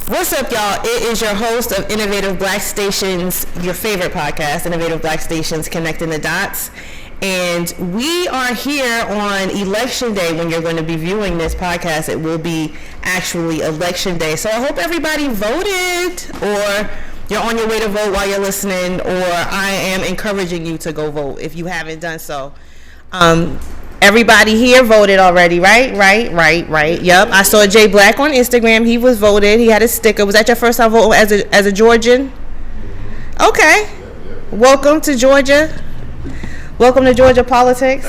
What's up, y'all? It is your host of Innovative Black Stations, your favorite podcast, Innovative Black Stations, Connecting the Dots. And we are here on Election Day. When you're going to be viewing this podcast, it will be actually Election Day. So I hope everybody voted, or you're on your way to vote while you're listening, or I am encouraging you to go vote if you haven't done so. Everybody here voted already, right? Yep. I saw Jay Black on Instagram. He was voted. He had a sticker. Was that your first time voting as a Georgian? Okay. Welcome to Georgia. Welcome to Georgia politics.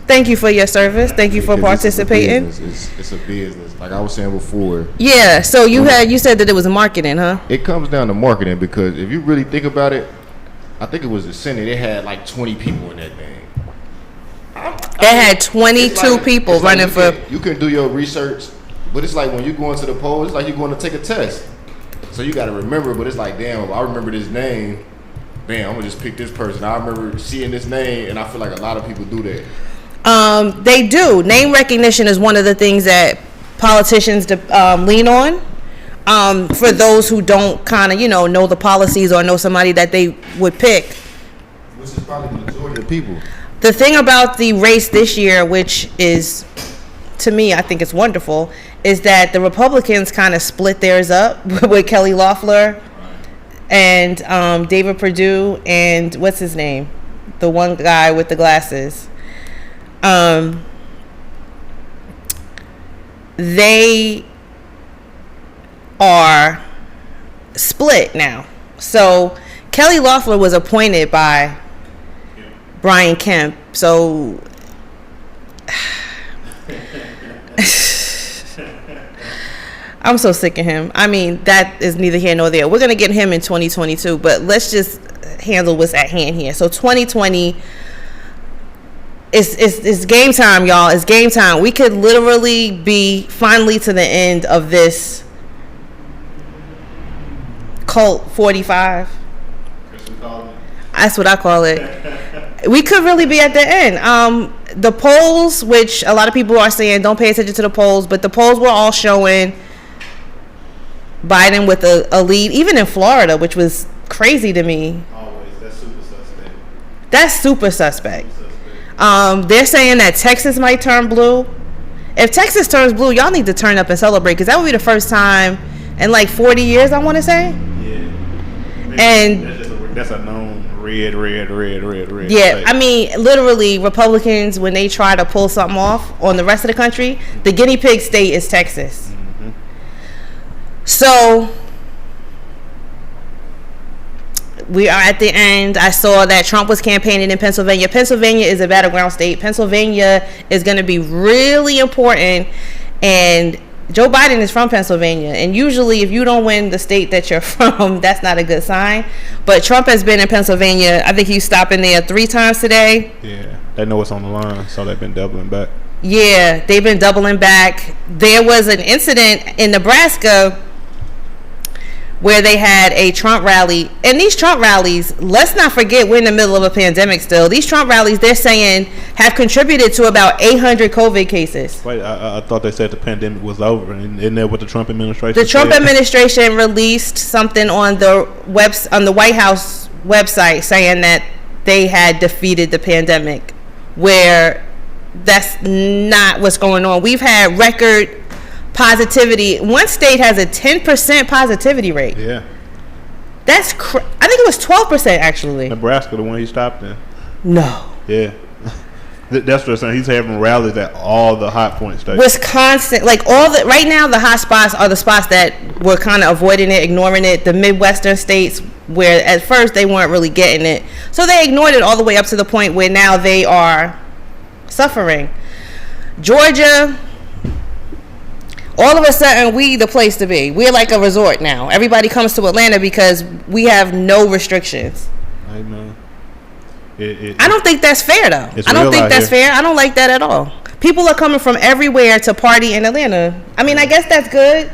Thank you for your service. Thank you for participating. It's a business. Like I was saying before. Yeah. So you said that it was marketing, huh? It comes down to marketing, because if you really think about it, I think it was the Senate. It had like 20 people in that thing. It had 22 people running for. You can do your research, but it's like when you go into the polls, it's like you're going to take a test. So you got to remember, but it's like, damn, I remember this name. Bam, I'm going to just pick this person. I remember seeing this name, and I feel like a lot of people do that. They do. Name recognition is one of the things that politicians lean on. For those who don't kind of, know the policies or know somebody that they would pick. Which is probably the majority of people. The thing about the race this year, which is, to me, I think it's wonderful, is that the Republicans kind of split theirs up with Kelly Loeffler and David Perdue and what's his name? The one guy with the glasses. They are split now. So Kelly Loeffler was appointed by Brian Kemp. So I'm so sick of him. I mean, that is neither here nor there. We're going to get him in 2022, but let's just handle what's at hand here. So 2020 it's game time, y'all. It's game time. We could literally be finally to the end of this cult 45. That's what I call it. We could really be at the end. The polls, which a lot of people are saying don't pay attention to the polls, but the polls were all showing Biden with a lead, even in Florida, which was crazy to me. Always. That's super suspect. They're saying that Texas might turn blue. If Texas turns blue, y'all need to turn up and celebrate, because that would be the first time in like 40 years, I want to say. Yeah. And that's a known red. Yeah, state. I mean, literally, Republicans, when they try to pull something off on the rest of the country, the guinea pig state is Texas. Mm-hmm. So we are at the end. I saw that Trump was campaigning in Pennsylvania. Pennsylvania is a battleground state. Pennsylvania is going to be really important, and Joe Biden is from Pennsylvania, and usually if you don't win the state that you're from, that's not a good sign. But Trump has been in Pennsylvania. I think he's stopping there 3 times today. Yeah, they know what's on the line, so they've been doubling back. Yeah, they've been doubling back. There was an incident in Nebraska where they had a Trump rally. And these Trump rallies, let's not forget, we're in the middle of a pandemic still. These Trump rallies, they're saying, have contributed to about 800 COVID cases. Wait, I thought they said the pandemic was over. Isn't that what the Trump administration The Trump said? administration released something on the White House website saying that they had defeated the pandemic, where that's not what's going on. We've had record positivity. One state has a 10% positivity rate. Yeah. That's I think it was 12% actually. Nebraska, the one he stopped in. No. Yeah. That's what I'm saying. He's having rallies at all the hot point states. Wisconsin, like right now the hot spots are the spots that were kind of avoiding it, ignoring it. The Midwestern states, where at first they weren't really getting it. So they ignored it all the way up to the point where now they are suffering. Georgia, all of a sudden, we the place to be. We're like a resort now. Everybody comes to Atlanta because we have no restrictions. I know. I don't think that's fair, though. I don't think that's fair. I don't like that at all. People are coming from everywhere to party in Atlanta. I mean, I guess that's good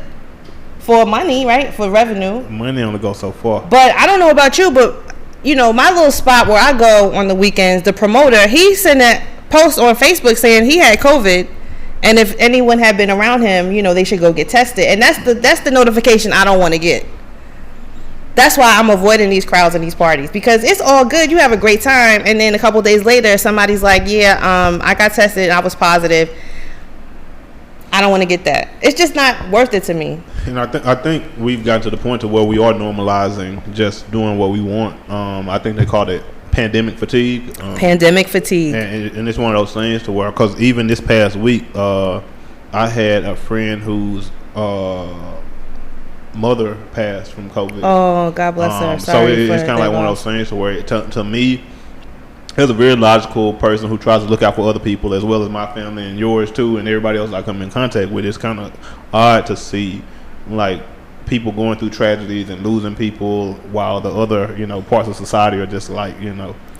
for money, right? For revenue. Money only goes so far. But I don't know about you, but, my little spot where I go on the weekends, the promoter, he sent a post on Facebook saying he had COVID. And if anyone had been around him, they should go get tested. And that's the notification I don't want to get. That's why I'm avoiding these crowds and these parties, because it's all good. You have a great time, and then a couple days later, somebody's like, "Yeah, I got tested and I was positive." I don't want to get that. It's just not worth it to me. And I think we've gotten to the point to where we are normalizing just doing what we want. I think they called it pandemic fatigue. Pandemic fatigue. And it's one of those things to where, because even this past week, I had a friend whose mother passed from COVID. Oh, God bless her. Sorry, so it's kind of like one of those things to where, to me, there's a very logical person who tries to look out for other people as well as my family and yours too, and everybody else I come in contact with. It's kind of odd to see like people going through tragedies and losing people while the other parts of society are just like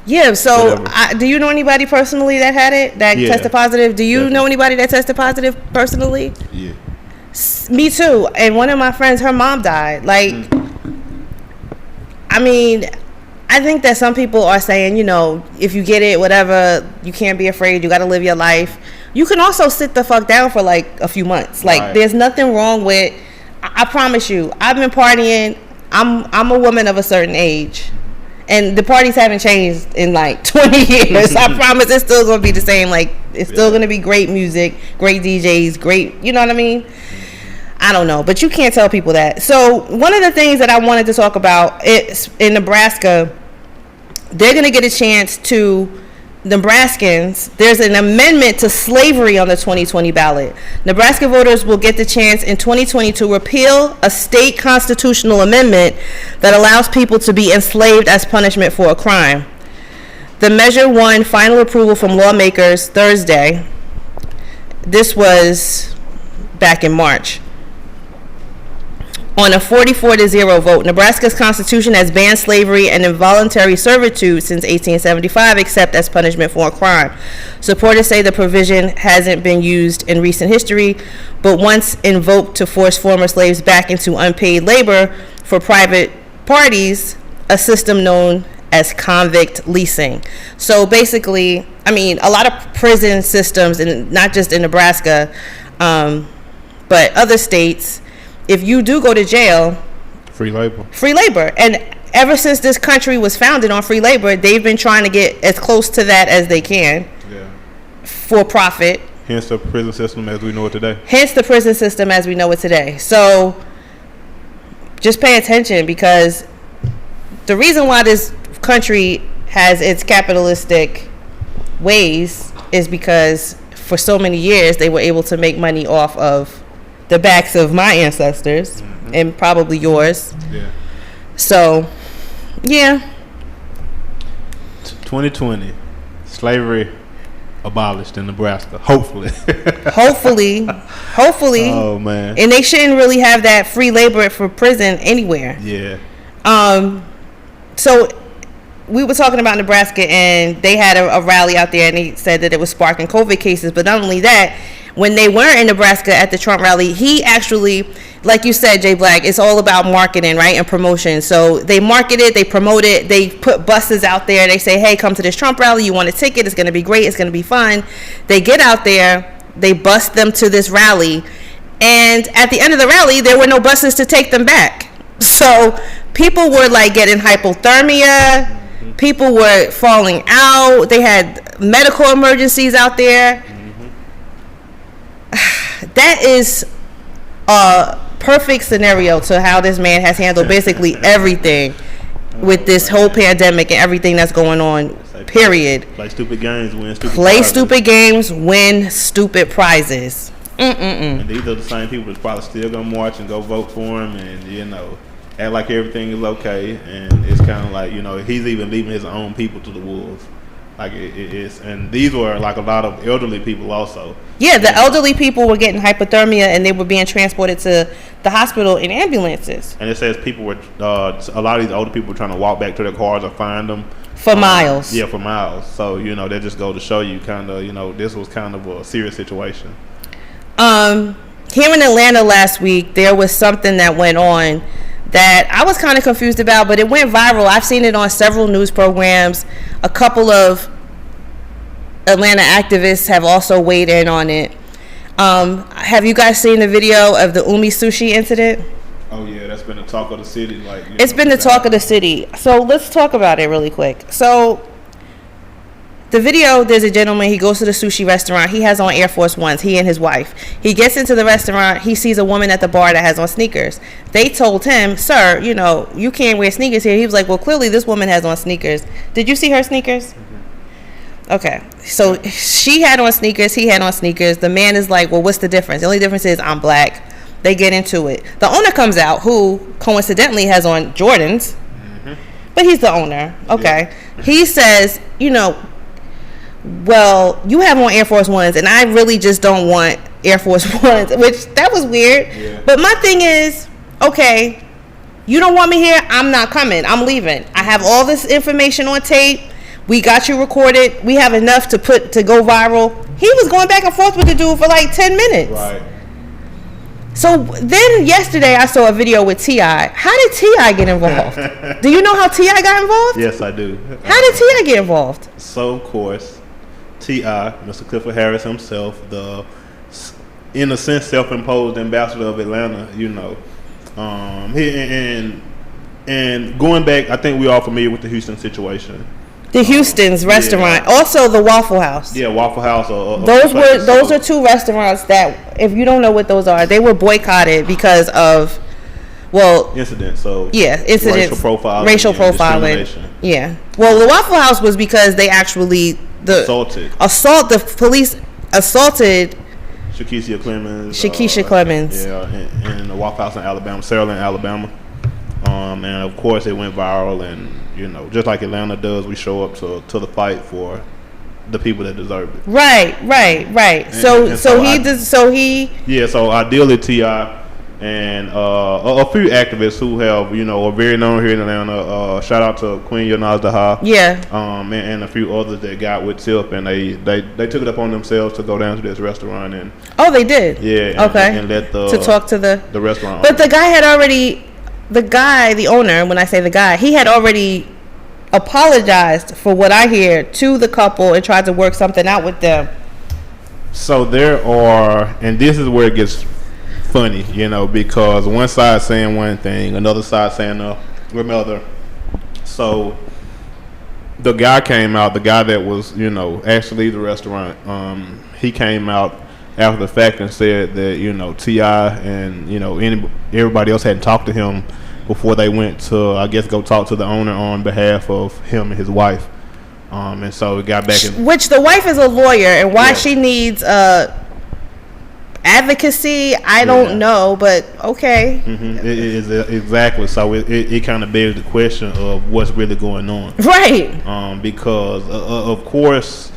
Yeah, so do you know anybody personally that had it, that tested positive? Do you know anybody that tested positive personally? Yeah. Me too. And one of my friends, her mom died. Like, I mean, I think that some people are saying, if you get it, whatever, you can't be afraid. You got to live your life. You can also sit the fuck down for like a few months. Like, there's nothing wrong with. I promise you, I've been partying. I'm a woman of a certain age, and the parties haven't changed in like 20 years. I promise it's still gonna be the same. Like, it's still gonna be great music, great DJs, great. You know what I mean? I don't know, but you can't tell people that. So one of the things that I wanted to talk about is in Nebraska, they're going to get a chance to, Nebraskans, there's an amendment to slavery on the 2020 ballot. Nebraska voters will get the chance in 2020 to repeal a state constitutional amendment that allows people to be enslaved as punishment for a crime. The measure won final approval from lawmakers Thursday. This was back in March. On a 44-0 vote, Nebraska's constitution has banned slavery and involuntary servitude since 1875, except as punishment for a crime. Supporters say the provision hasn't been used in recent history, but once invoked to force former slaves back into unpaid labor for private parties, a system known as convict leasing. So basically, I mean, a lot of prison systems, and not just in Nebraska, but other states, if you do go to jail, free labor. And ever since this country was founded on free labor, they've been trying to get as close to that as they can for profit. Hence the prison system as we know it today. So just pay attention, because the reason why this country has its capitalistic ways is because for so many years they were able to make money off of the backs of my ancestors, and probably yours. Yeah. So, yeah. 2020, slavery abolished in Nebraska. Hopefully. Hopefully. Oh man. And they shouldn't really have that free labor for prison anywhere. Yeah. So we were talking about Nebraska, and they had a rally out there, and they said that it was sparking COVID cases. But not only that, when they were in Nebraska at the Trump rally, he actually, like you said, Jay Black, it's all about marketing, right, and promotion. So they market it, they promote it, they put buses out there. They say, hey, come to this Trump rally. You want a ticket? It's going to be great. It's going to be fun. They get out there. They bus them to this rally. And at the end of the rally, there were no buses to take them back. So people were like getting hypothermia. People were falling out. They had medical emergencies out there. That is a perfect scenario to how this man has handled basically everything with this whole pandemic and everything that's going on, period. Play stupid games, win stupid Play prizes. stupid games, win stupid prizes. And these are the same people that's probably still going to march and go vote for him and, act like everything is okay. And it's kind of like, he's even leaving his own people to the wolves. Like it is, and these were like a lot of elderly people also. Yeah, the elderly people were getting hypothermia, and they were being transported to the hospital in ambulances. And it says people were, a lot of these older people were trying to walk back to their cars or find them for miles. Yeah, for miles. So that just go to show you kind of, this was kind of a serious situation. Here in Atlanta last week, there was something that went on that I was kind of confused about, but it went viral. I've seen it on several news programs. A couple of Atlanta activists have also weighed in on it. Have you guys seen the video of the Umi Sushi Incident? Oh yeah, that's been the talk of the city. Like it's been the talk of the city. So let's talk about it really quick. So the video, there's a gentleman, he goes to the sushi restaurant. He has on Air Force Ones, he and his wife. He gets into the restaurant. He sees a woman at the bar that has on sneakers. They told him, sir, you know, you can't wear sneakers here. He was like, well, clearly this woman has on sneakers. Did you see her sneakers? Mm-hmm. Okay. So she had on sneakers. He had on sneakers. The man is like, well, what's the difference? The only difference is I'm black. They get into it. The owner comes out, who coincidentally has on Jordans, but he's the owner. Okay. Yeah. He says, you know, well, you have on Air Force Ones, and I really just don't want Air Force Ones, which that was weird. Yeah. But my thing is, okay, you don't want me here, I'm not coming. I'm leaving. I have all this information on tape. We got you recorded. We have enough to go viral. He was going back and forth with the dude for like 10 minutes. Right. So then yesterday I saw a video with T.I. How did T.I. get involved? Do you know how T.I. got involved? Yes, I do. How did T.I. get involved? So, of course, T.I., Mr. Clifford Harris himself, the, in a sense, self-imposed ambassador of Atlanta, you know. And going back, I think we all familiar with the Houston situation. The Houston's restaurant, yeah. Also the Waffle House. Yeah, Waffle House. Those are two restaurants that, if you don't know what those are, they were boycotted because of, well, incidents. So yeah, incidents, racial profiling. Yeah. Well, the Waffle House was because they actually the police assaulted Shakisha Clemens. Yeah, in the Waffle House in Alabama, Saraland, Alabama. And of course it went viral, and you know, just like Atlanta does, we show up to the fight for the people that deserve it. Right. So ideally T.I. and a few activists who have, you know, are very known here in Atlanta. Shout out to Queen Yonaz Daha. Yeah. And a few others that got with Tip, and they took it upon themselves to go down to this restaurant and. Oh, they did. Yeah. And let to talk to the restaurant. But the guy had already. The owner, when I say the guy, he had already apologized for what I hear to the couple and tried to work something out with them. So there are, and this is where it gets funny, you know, because one side saying one thing, another side saying another. So the guy came out, the guy that was, you know, actually the restaurant, he came out after the fact and said that, you know, T.I. and, you know, everybody else hadn't talked to him before they went to, I guess, go talk to the owner on behalf of him and his wife. And so it got back in. Which the wife is a lawyer, and why she needs advocacy, I don't know, but okay. Mm-hmm. It is exactly. So it kind of begs the question of what's really going on. Right. Because, of course,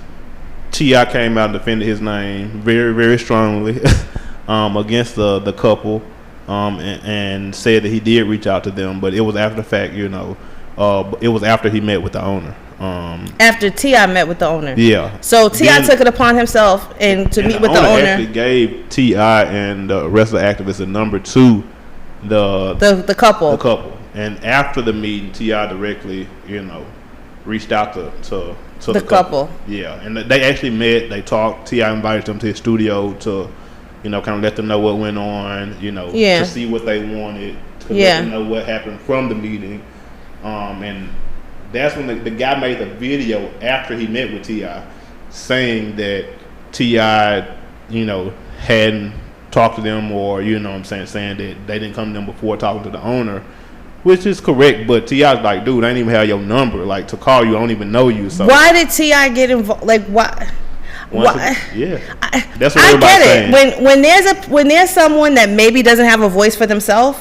T.I. came out and defended his name very, very strongly against the couple, and said that he did reach out to them, but it was after the fact, you know. It was after he met with the owner. After T.I. met with the owner. Yeah. So T.I. took it upon himself to meet with the owner. Actually gave T.I. and the rest of the activists a number to the couple. The couple. And after the meeting, T.I. directly, you know, reached out to the couple. Yeah, and they actually met. They talked. T.I. invited them to his studio to, you know, kind of let them know what went on. You know, to see what they wanted. To let them know what happened from the meeting. And that's when the guy made the video after he met with T.I. saying that T.I., you know, hadn't talked to them, or, you know what I'm saying that they didn't come to them before talking to the owner. Which is correct, but T.I.'s like, dude, I didn't even have your number. Like, to call you, I don't even know you. So why did T.I. get involved? Like, why? That's what everybody's saying. I get it. When there's someone that maybe doesn't have a voice for themselves,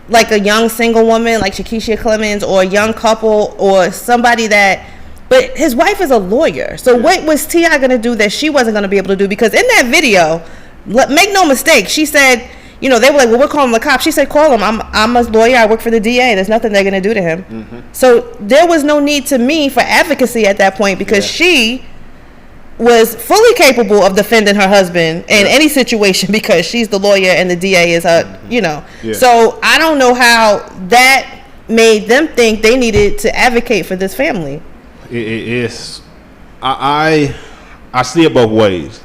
like a young single woman, like Shakisha Clemens, or a young couple, or somebody that. But his wife is a lawyer, so what was T.I. gonna do that she wasn't gonna be able to do? Because in that video, make no mistake, she said. You know, they were like, well, we're calling the cops. She said, call him. I'm a lawyer. I work for the DA. There's nothing they're going to do to him. Mm-hmm. So there was no need to me for advocacy at that point, because she was fully capable of defending her husband in any situation, because she's the lawyer and the DA is her, you know. Yeah. So I don't know how that made them think they needed to advocate for this family. It is. I see it both ways.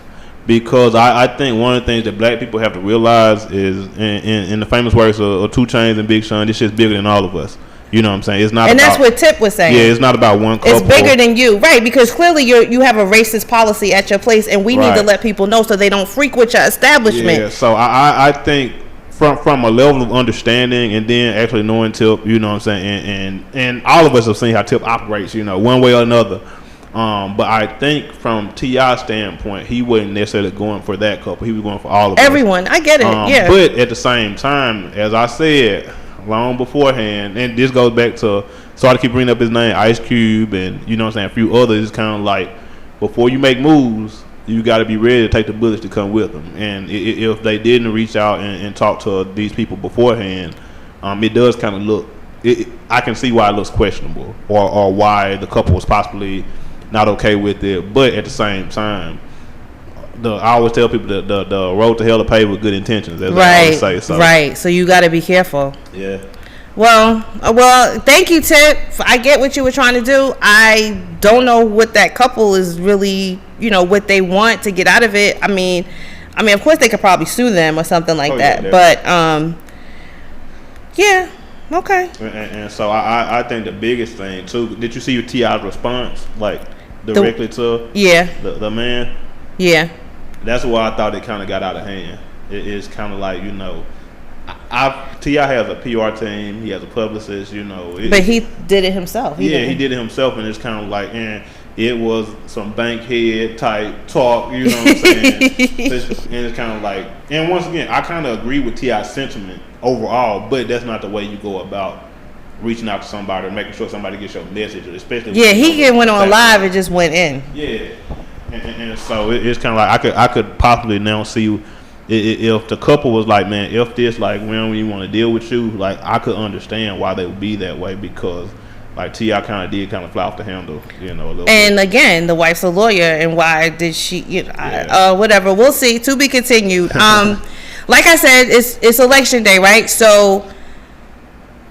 because I think one of the things that black people have to realize is, in the famous words of 2 Chainz and Big Sean, this shit's bigger than all of us. You know what I'm saying? It's not. And that's what Tip was saying. Yeah, it's not about one couple. It's bigger than you, right? Because clearly you have a racist policy at your place, and we need to let people know so they don't freak with your establishment. Yeah. So I think from a level of understanding, and then actually knowing Tip, you know what I'm saying, and all of us have seen how Tip operates, you know, one way or another. But I think from T.I.'s standpoint, he wasn't necessarily going for that couple. He was going for all of everyone. I get it. Yeah. But at the same time, as I said long beforehand, and this goes back to, so I keep bringing up his name, Ice Cube, and you know what I'm saying, a few others. It's kind of like, before you make moves, you got to be ready to take the bullets to come with them. And if they didn't reach out and talk to these people beforehand, it does kind of look, I can see why it looks questionable, or why the couple was possibly not okay with it. But at the same time, I always tell people that the road to hell is paved with good intentions, as I always say. So. Right. So you got to be careful. Yeah. Well, thank you, Tip. I get what you were trying to do. I don't know what that couple is really, you know, what they want to get out of it. I mean, of course they could probably sue them or something like that. Yeah, but yeah, okay. And so I think the biggest thing too. Did you see T.I.'s response, like directly to the man? Yeah. That's why I thought it kind of got out of hand. It's kind of like, you know, T.I. has a PR team. He has a publicist, you know. But he did it himself. He did it himself, and it's kind of like, and it was some bankhead type talk, you know what I'm saying? And it's kind of like, and once again, I kind of agree with T.I.'s sentiment overall, but that's not the way you go about reaching out to somebody or making sure somebody gets your message, especially. Yeah, he went on live and just went in. Yeah. And so it's kind of like I could possibly now see if the couple was like, man, if this, like, we don't even want to deal with you, like, I could understand why they would be that way, because like T.I. kind of fly off the handle, you know, a little and bit. Again, the wife's a lawyer, and why did she, you know, whatever, we'll see, to be continued. Like I said, it's election day, right? So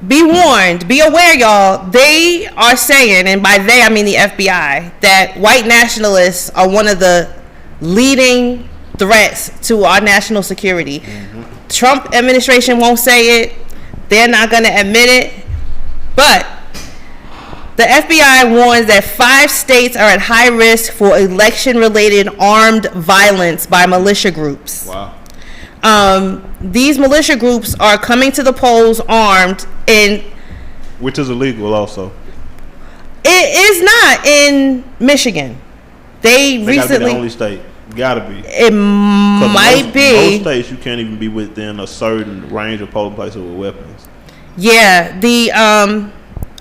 be warned, be aware, y'all. They are saying, and by they I mean the FBI, that white nationalists are one of the leading threats to our national security. Mm-hmm. Trump administration won't say it. They're not going to admit it. But the FBI warns that 5 states are at high risk for election-related armed violence by militia groups. Wow. These militia groups are coming to the polls armed, which is illegal also. It is not in Michigan. They recently gotta be the only state. Gotta be. It might be. Most states you can't even be within a certain range of polling places with weapons. Yeah,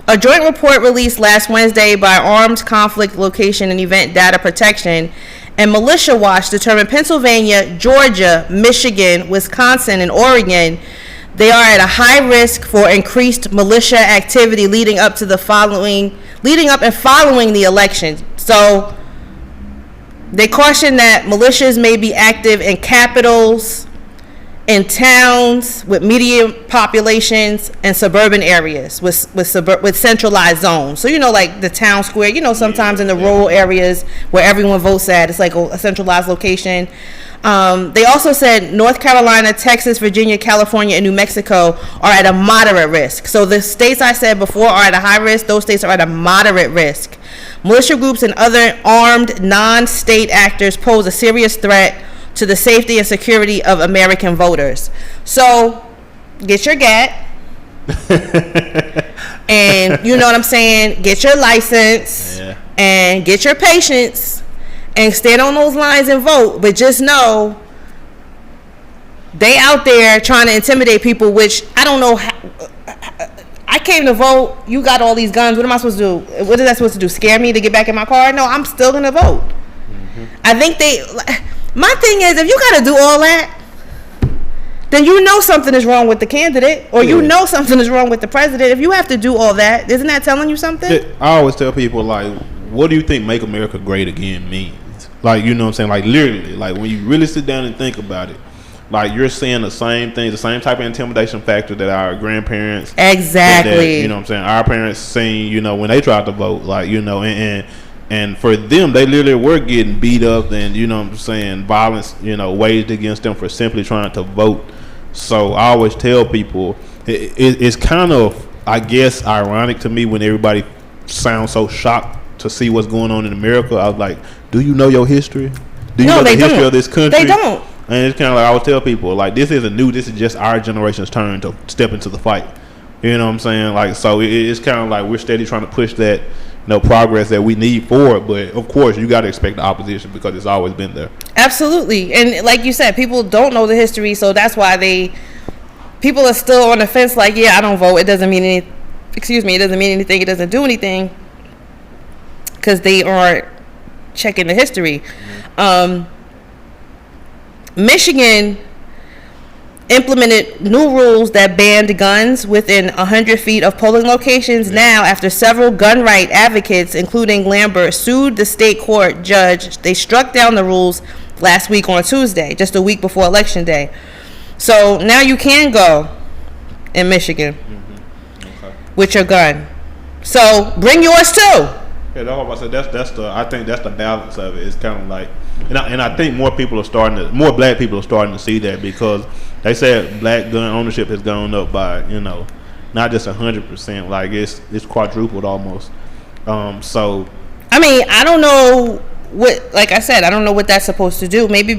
a joint report released last Wednesday by Armed Conflict Location and Event Data Protection and Militia Watch determined Pennsylvania, Georgia, Michigan, Wisconsin, and Oregon, they are at a high risk for increased militia activity leading up and following the election. So they caution that militias may be active in capitals, in towns with medium populations, and suburban areas with centralized zones. So, you know, like the town square, you know, sometimes in the rural areas where everyone votes at, it's like a centralized location. They also said North Carolina, Texas, Virginia, California, and New Mexico are at a moderate risk. So the states I said before are at a high risk. Those states are at a moderate risk. Militia groups and other armed non-state actors pose a serious threat to the safety and security of American voters. So get your GAT. And you know what I'm saying? Get your license. Yeah. And get your patience. And stand on those lines and vote. But just know, they out there trying to intimidate people, which I don't know how. I came to vote. You got all these guns. What am I supposed to do? What is that supposed to do? Scare me to get back in my car? No, I'm still going to vote. Mm-hmm. I think my thing is, if you got to do all that, then you know something is wrong with the candidate, or you know something is wrong with the president. If you have to do all that, isn't that telling you something? I always tell people, like, what do you think "Make America Great Again" means? Like, you know what I'm saying? Like, literally, like, when you really sit down and think about it, like, you're seeing the same things, the same type of intimidation factor that our grandparents, exactly, that, you know what I'm saying, our parents seen, you know, when they tried to vote, like, you know, and And for them, they literally were getting beat up and, you know what I'm saying, violence, you know, waged against them for simply trying to vote. So I always tell people, it's kind of, I guess, ironic to me when everybody sounds so shocked to see what's going on in America. I was like, do you know your history? Do you know the history of this country? They don't. And it's kind of like I always tell people, like, this isn't new. This is just our generation's turn to step into the fight. You know what I'm saying? Like, so it's kind of like we're steady trying to push that, progress that we need for it. But of course, you got to expect the opposition because it's always been there. Absolutely. And like you said, people don't know the history, so that's why people are still on the fence. Like, yeah, I don't vote. It doesn't mean anything. It doesn't mean anything. It doesn't do anything because they aren't checking the history. Michigan implemented new rules that banned guns within 100 feet of polling locations now after several gun right advocates, including Lambert, sued the state court judge. They struck down the rules last week on Tuesday, just a week before Election Day. So now you can go in Michigan with your gun. So bring yours too. Yeah, that's the. I think that's the balance of it. It's kind of like, and I think more black people are starting to see that because they said black gun ownership has gone up by, not just 100%, like it's quadrupled almost. So I mean, I don't know what, like I said, I don't know what that's supposed to do. Maybe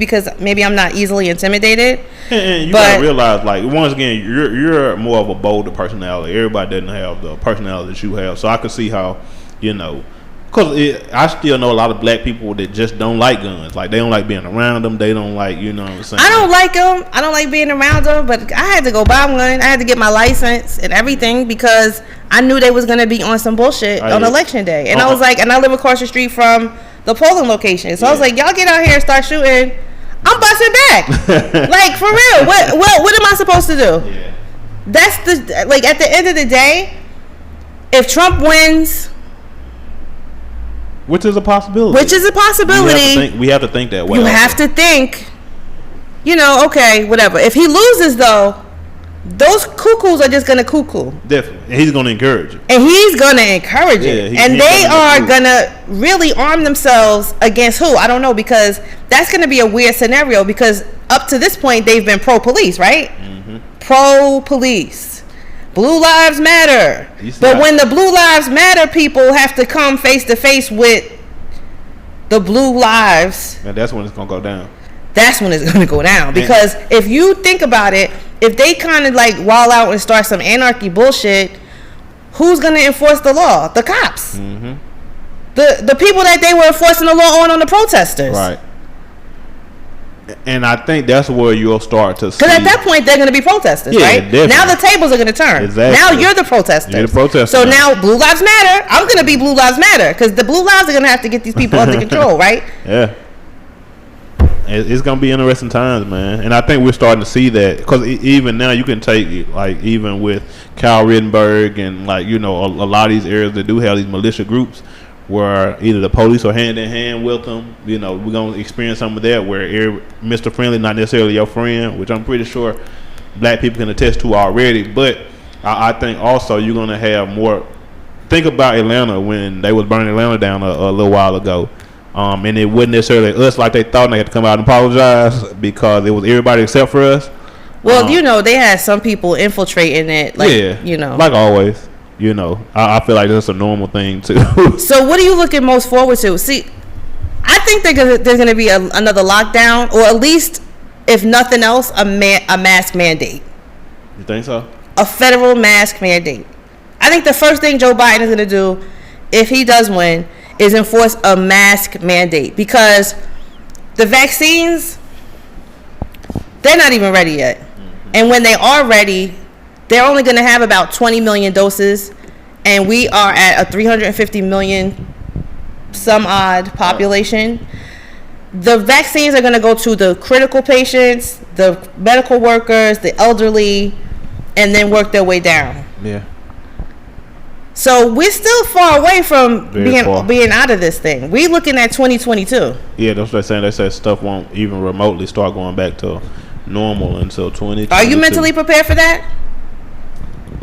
I'm not easily intimidated. And you gotta realize, like, once again, you're more of a bolder personality. Everybody doesn't have the personality that you have. So I could see how, because I still know a lot of black people that just don't like guns. Like, they don't like being around them. They don't like, what I'm saying? I don't like them. I don't like being around them. But I had to go buy one. I had to get my license and everything because I knew they was going to be on some bullshit on Election Day. And I was like, and I live across the street from the polling location. So I was like, y'all get out here and start shooting. I'm busting back. Like, for real. What am I supposed to do? Yeah. That's at the end of the day, if Trump wins... Which is a possibility. We have to think that way. You have to think, okay, whatever. If he loses, though, those cuckoos are just going to cuckoo. Definitely. And he's going to encourage it. And he's going to encourage it. And they are going to really arm themselves against who? I don't know, because that's going to be a weird scenario because up to this point, they've been pro-police, right? Mm-hmm. Pro-police. Blue Lives Matter. But when the Blue Lives Matter people have to come face to face with the Blue Lives, and that's when it's gonna go down. That's when it's gonna go down. Because if you think about it, if they kind of like wall out and start some anarchy bullshit, who's gonna enforce the law? The cops. Mm-hmm. The people that they were enforcing the law on the protesters. Right. And I think that's where you'll start to see. Because at that point, they're going to be protesters, right? Definitely. Now the tables are going to turn. Exactly. Now you're the protesters. So now Blue Lives Matter. I'm going to be Blue Lives Matter because the Blue Lives are going to have to get these people under control, right? Yeah. It's going to be interesting times, man. And I think we're starting to see that because even now you can take, like, even with Kyle Rittenberg and, like, a lot of these areas that do have these militia groups, where either the police are hand in hand with them, we're going to experience some of that where Mr. Friendly not necessarily your friend, which I'm pretty sure black people can attest to already. But I think also you're going to have more. Think about Atlanta when they was burning Atlanta down a little while ago. And it wasn't necessarily us like they thought, and they had to come out and apologize because it was everybody except for us. Well, they had some people infiltrating it. Like always. I feel like that's a normal thing too. So what are you looking most forward to? See, I think there's going to be another lockdown, or at least, if nothing else, a mask mandate. You think so? A federal mask mandate. I think the first thing Joe Biden is going to do, if he does win, is enforce a mask mandate because the vaccines, they're not even ready yet. Mm-hmm. And when they are ready, they're only going to have about 20 million doses, and we are at a 350 million some odd population. The vaccines are going to go to the critical patients, the medical workers, the elderly, and then work their way down. Yeah. So we're still far away from being out of this thing. We're looking at 2022. Yeah, that's what they're saying. They said stuff won't even remotely start going back to normal until 2022. Are you mentally prepared for that?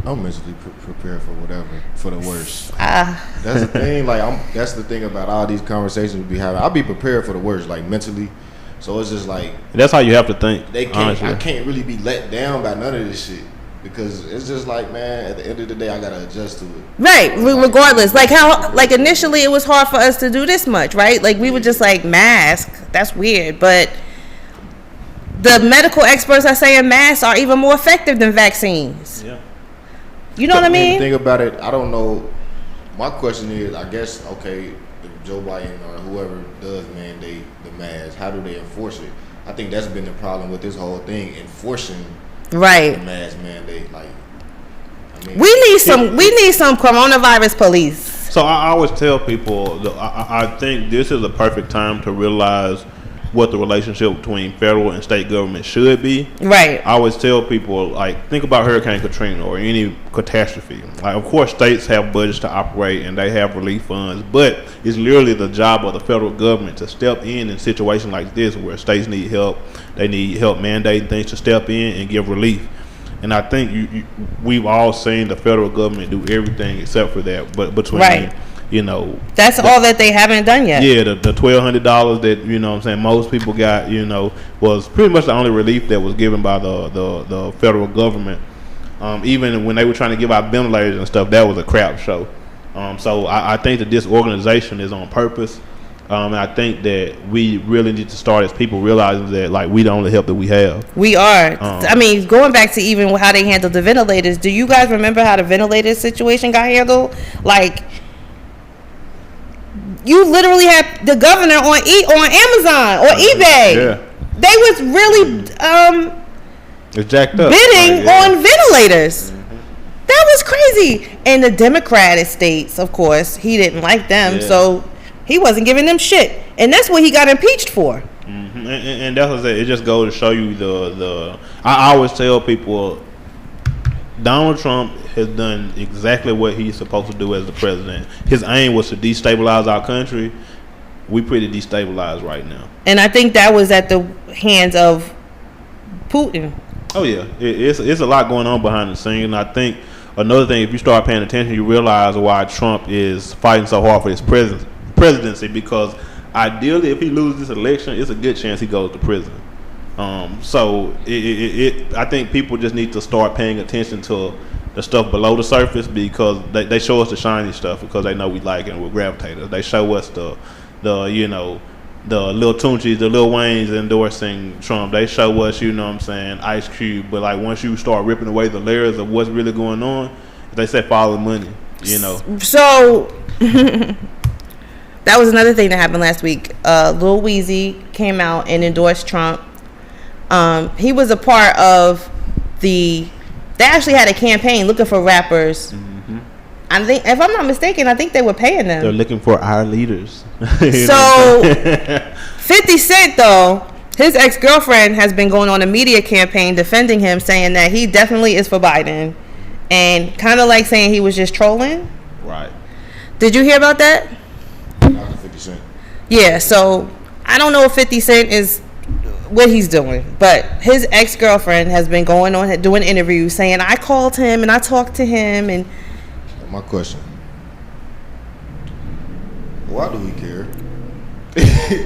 I'm mentally prepared prepared for whatever, for the worst. That's the thing. Like, that's the thing about all these conversations we be having. I'll be prepared for the worst, like mentally. So it's just like that's how you have to think. I can't really be let down by none of this shit. Because it's just like, man, at the end of the day, I gotta adjust to it. Right, regardless. Like how, like initially it was hard for us to do this much, right? Like we were just like, mask, that's weird. But the medical experts are saying masks are even more effective than vaccines. Yeah. You know what I mean? Think about it. I don't know. My question is, I guess, okay, if Joe Biden or whoever does mandate the mask, how do they enforce it? I think that's been the problem with this whole thing, enforcing right. the mask mandate. Like, I mean, we need some coronavirus police. So I always tell people, I think this is a perfect time to realize what the relationship between federal and state government should be. Right. I always tell people, like, think about Hurricane Katrina or any catastrophe. Like, of course, states have budgets to operate and they have relief funds, but it's literally the job of the federal government to step in situations like this where states need help. They need help mandating things to step in and give relief. And I think we've all seen the federal government do everything except for that. But between right. You know, that's all that they haven't done yet. Yeah, the $1,200 that, you know what I'm saying, most people got, you know, was pretty much the only relief that was given by the federal government. Even when they were trying to give out ventilators and stuff, that was a crap show. So I think that this organization is on purpose. And I think that we really need to start as people realizing that, like, we the only help that we have. We are. I mean, going back to even how they handled the ventilators, do you guys remember how the ventilator situation got handled? Like, you literally had the governor on Amazon or eBay. Yeah. They was really it's jacked up. bidding on ventilators. Mm-hmm. That was crazy. And the Democratic states, of course, he didn't like them, so he wasn't giving them shit. And that's what he got impeached for. Mm-hmm. And that's what I said. It just goes to show you I always tell people, Donald Trump has done exactly what he's supposed to do as the president. His aim was to destabilize our country. We pretty destabilized right now. And I think that was at the hands of Putin. Oh yeah, it's a lot going on behind the scenes. And I think another thing, if you start paying attention, you realize why Trump is fighting so hard for his presidency. Because ideally, if he loses this election, it's a good chance he goes to prison. So I think people just need to start paying attention to the stuff below the surface, because they show us the shiny stuff because they know we like it and we're gravitators. They show us the you know, the Lil Tunchis, the Lil Waynes endorsing Trump. They show us, you know what I'm saying, Ice Cube. But like, once you start ripping away the layers of what's really going on, they say follow money, you know. So that was another thing that happened last week. Lil Weezy came out and endorsed Trump. He was a part of they actually had a campaign looking for rappers. Mm-hmm. I think, if I'm not mistaken, I think they were paying them. They're looking for our leaders. So 50 Cent, though, his ex-girlfriend has been going on a media campaign defending him, saying that he definitely is for Biden, and kind of like saying he was just trolling. Right. Did you hear about that? Not 50 Cent. Yeah, so I don't know if 50 Cent is what he's doing, but his ex-girlfriend has been going on doing interviews saying, I called him and I talked to him. And my question, why do we care?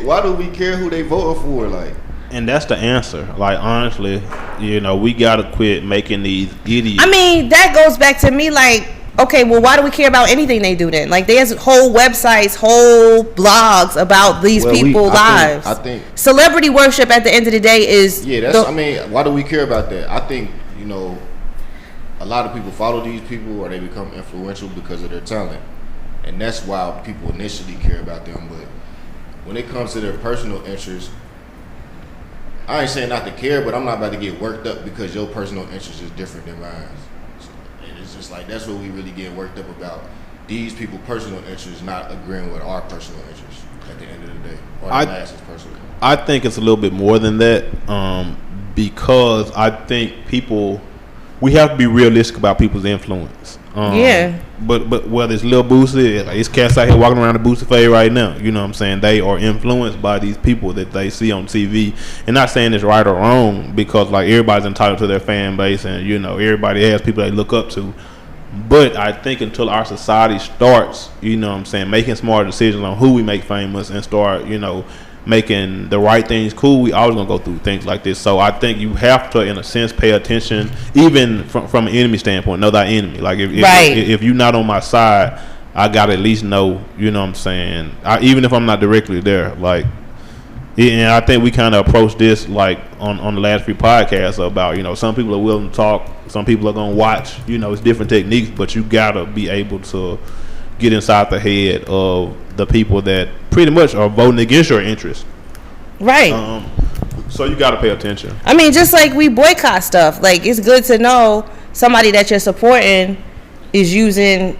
Why do we care who they voted for? Like, and that's the answer. Like, honestly, you know, we gotta quit making these idiots. I mean, that goes back to me, like, okay, well, why do we care about anything they do then? Like, there's whole websites, whole blogs about these people's lives. I think celebrity worship at the end of the day is... Yeah, I mean, why do we care about that? I think, you know, a lot of people follow these people or they become influential because of their talent. And that's why people initially care about them. But when it comes to their personal interests, I ain't saying not to care, but I'm not about to get worked up because your personal interest is different than mine. It's just like, that's what we really get worked up about. These people' personal interests not agreeing with our personal interests at the end of the day, or the masses' personal. I think it's a little bit more than that, because I think we have to be realistic about people's influence. But whether it's Lil Boosie, like, it's cats out here walking around the Boosie fade right now. You know what I'm saying? They are influenced by these people that they see on TV. And not saying it's right or wrong, because like, everybody's entitled to their fan base, and you know, everybody has people they look up to. But I think until our society starts, you know what I'm saying, making smarter decisions on who we make famous and start, you know, making the right things cool, we always gonna go through things like this. So I think you have to, in a sense, pay attention, even from an enemy standpoint. Know thy enemy. Like if you're not on my side, I gotta at least know. You know what I'm saying? Even if I'm not directly there, like. And I think we kind of approach this like on the last few podcasts about, you know, some people are willing to talk, some people are gonna watch. You know, it's different techniques, but you gotta be able to get inside the head of the people that pretty much are voting against your interest. Right. So you got to pay attention. I mean, just like we boycott stuff, like it's good to know somebody that you're supporting is using,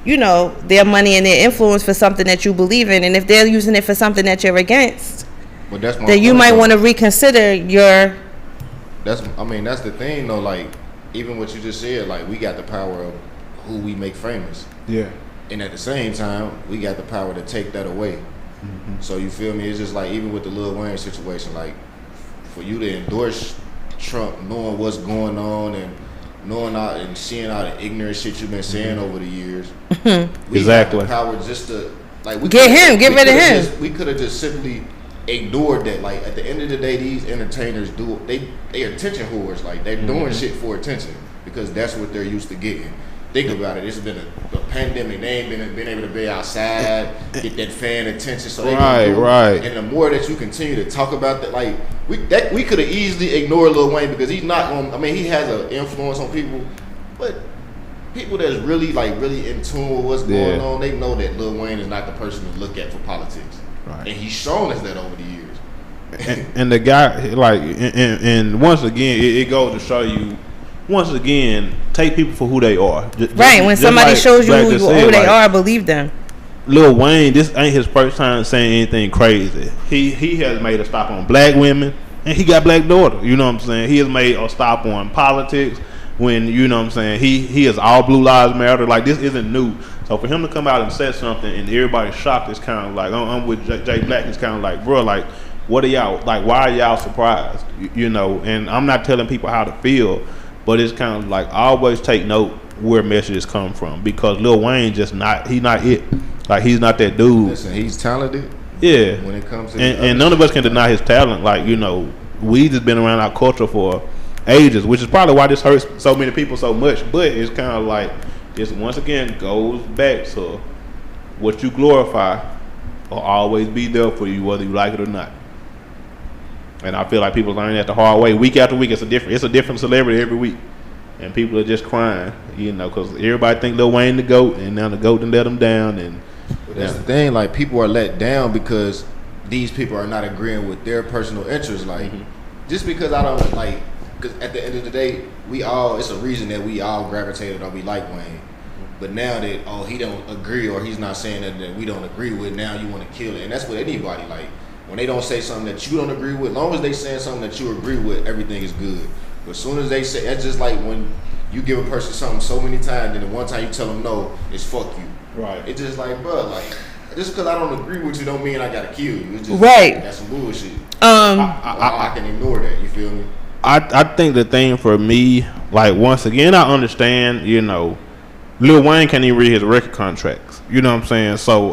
you know, their money and their influence for something that you believe in. And if they're using it for something that you're against, well, that's my then you might want to reconsider your... That's the thing though, like, even what you just said, like, we got the power of who we make famous. Yeah. And at the same time, we got the power to take that away. Mm-hmm. So you feel me? It's just like, even with the Lil Wayne situation, like, for you to endorse Trump, knowing what's going on and knowing out and seeing all the ignorant shit you've been saying over the years, we exactly. have the power just to, like, get rid of him. We could have just simply ignored that. Like, at the end of the day, these entertainers they attention whores. Like, they're doing shit for attention because that's what they're used to getting. Think about it. It's been a pandemic. They ain't been able to be outside, get that fan attention. So they right. And the more that you continue to talk about that, like we could have easily ignored Lil Wayne because he's not going. I mean, he has an influence on people, but people that's really in tune with what's going on, they know that Lil Wayne is not the person to look at for politics. Right. And he's shown us that over the years. and the guy, like, and once again, it goes to show you. Once again, take people for who they are. When somebody like shows you who they are, believe them. Lil Wayne, this ain't his first time saying anything crazy. He has made a stop on black women, and he got black daughter. You know what I'm saying? He has made a stop on politics when, you know what I'm saying, he is all Blue Lives Matter. Like, this isn't new. So for him to come out and say something and everybody's shocked, it's kind of like, I'm with Jay Black, it's kind of like, bro, like, what are y'all, like, why are y'all surprised? You know, and I'm not telling people how to feel, but it's kind of like, always take note where messages come from, because Lil Wayne he's not it. Like, he's not that dude. Listen, he's talented. Yeah. When it comes to and none of us can deny his talent. Like, you know, weed has been around our culture for ages, which is probably why this hurts so many people so much. But it's kind of like, this once again goes back to what you glorify will always be there for you, whether you like it or not. And I feel like people learn that the hard way. Week after week, it's a different celebrity every week. And people are just crying, you know, because everybody think Lil Wayne the GOAT, and now the GOAT done let him down. And that's the thing, like, people are let down because these people are not agreeing with their personal interests. Like, just because I don't, like, because at the end of the day, it's a reason that we all gravitated or we like Wayne. But now that, he don't agree, or he's not saying that we don't agree with, now you want to kill it. And that's with anybody. Like, when they don't say something that you don't agree with, as long as they saying something that you agree with, everything is good. But as soon as they say, that's just like when you give a person something so many times, and the one time you tell them no, it's fuck you. Right. It's just like, bro, like, just because I don't agree with you don't mean I gotta kill you. It's just that's some bullshit. I can ignore that. You feel me? I think the thing for me, like, once again, I understand, you know, Lil Wayne can't even read his record contracts. You know what I'm saying? So,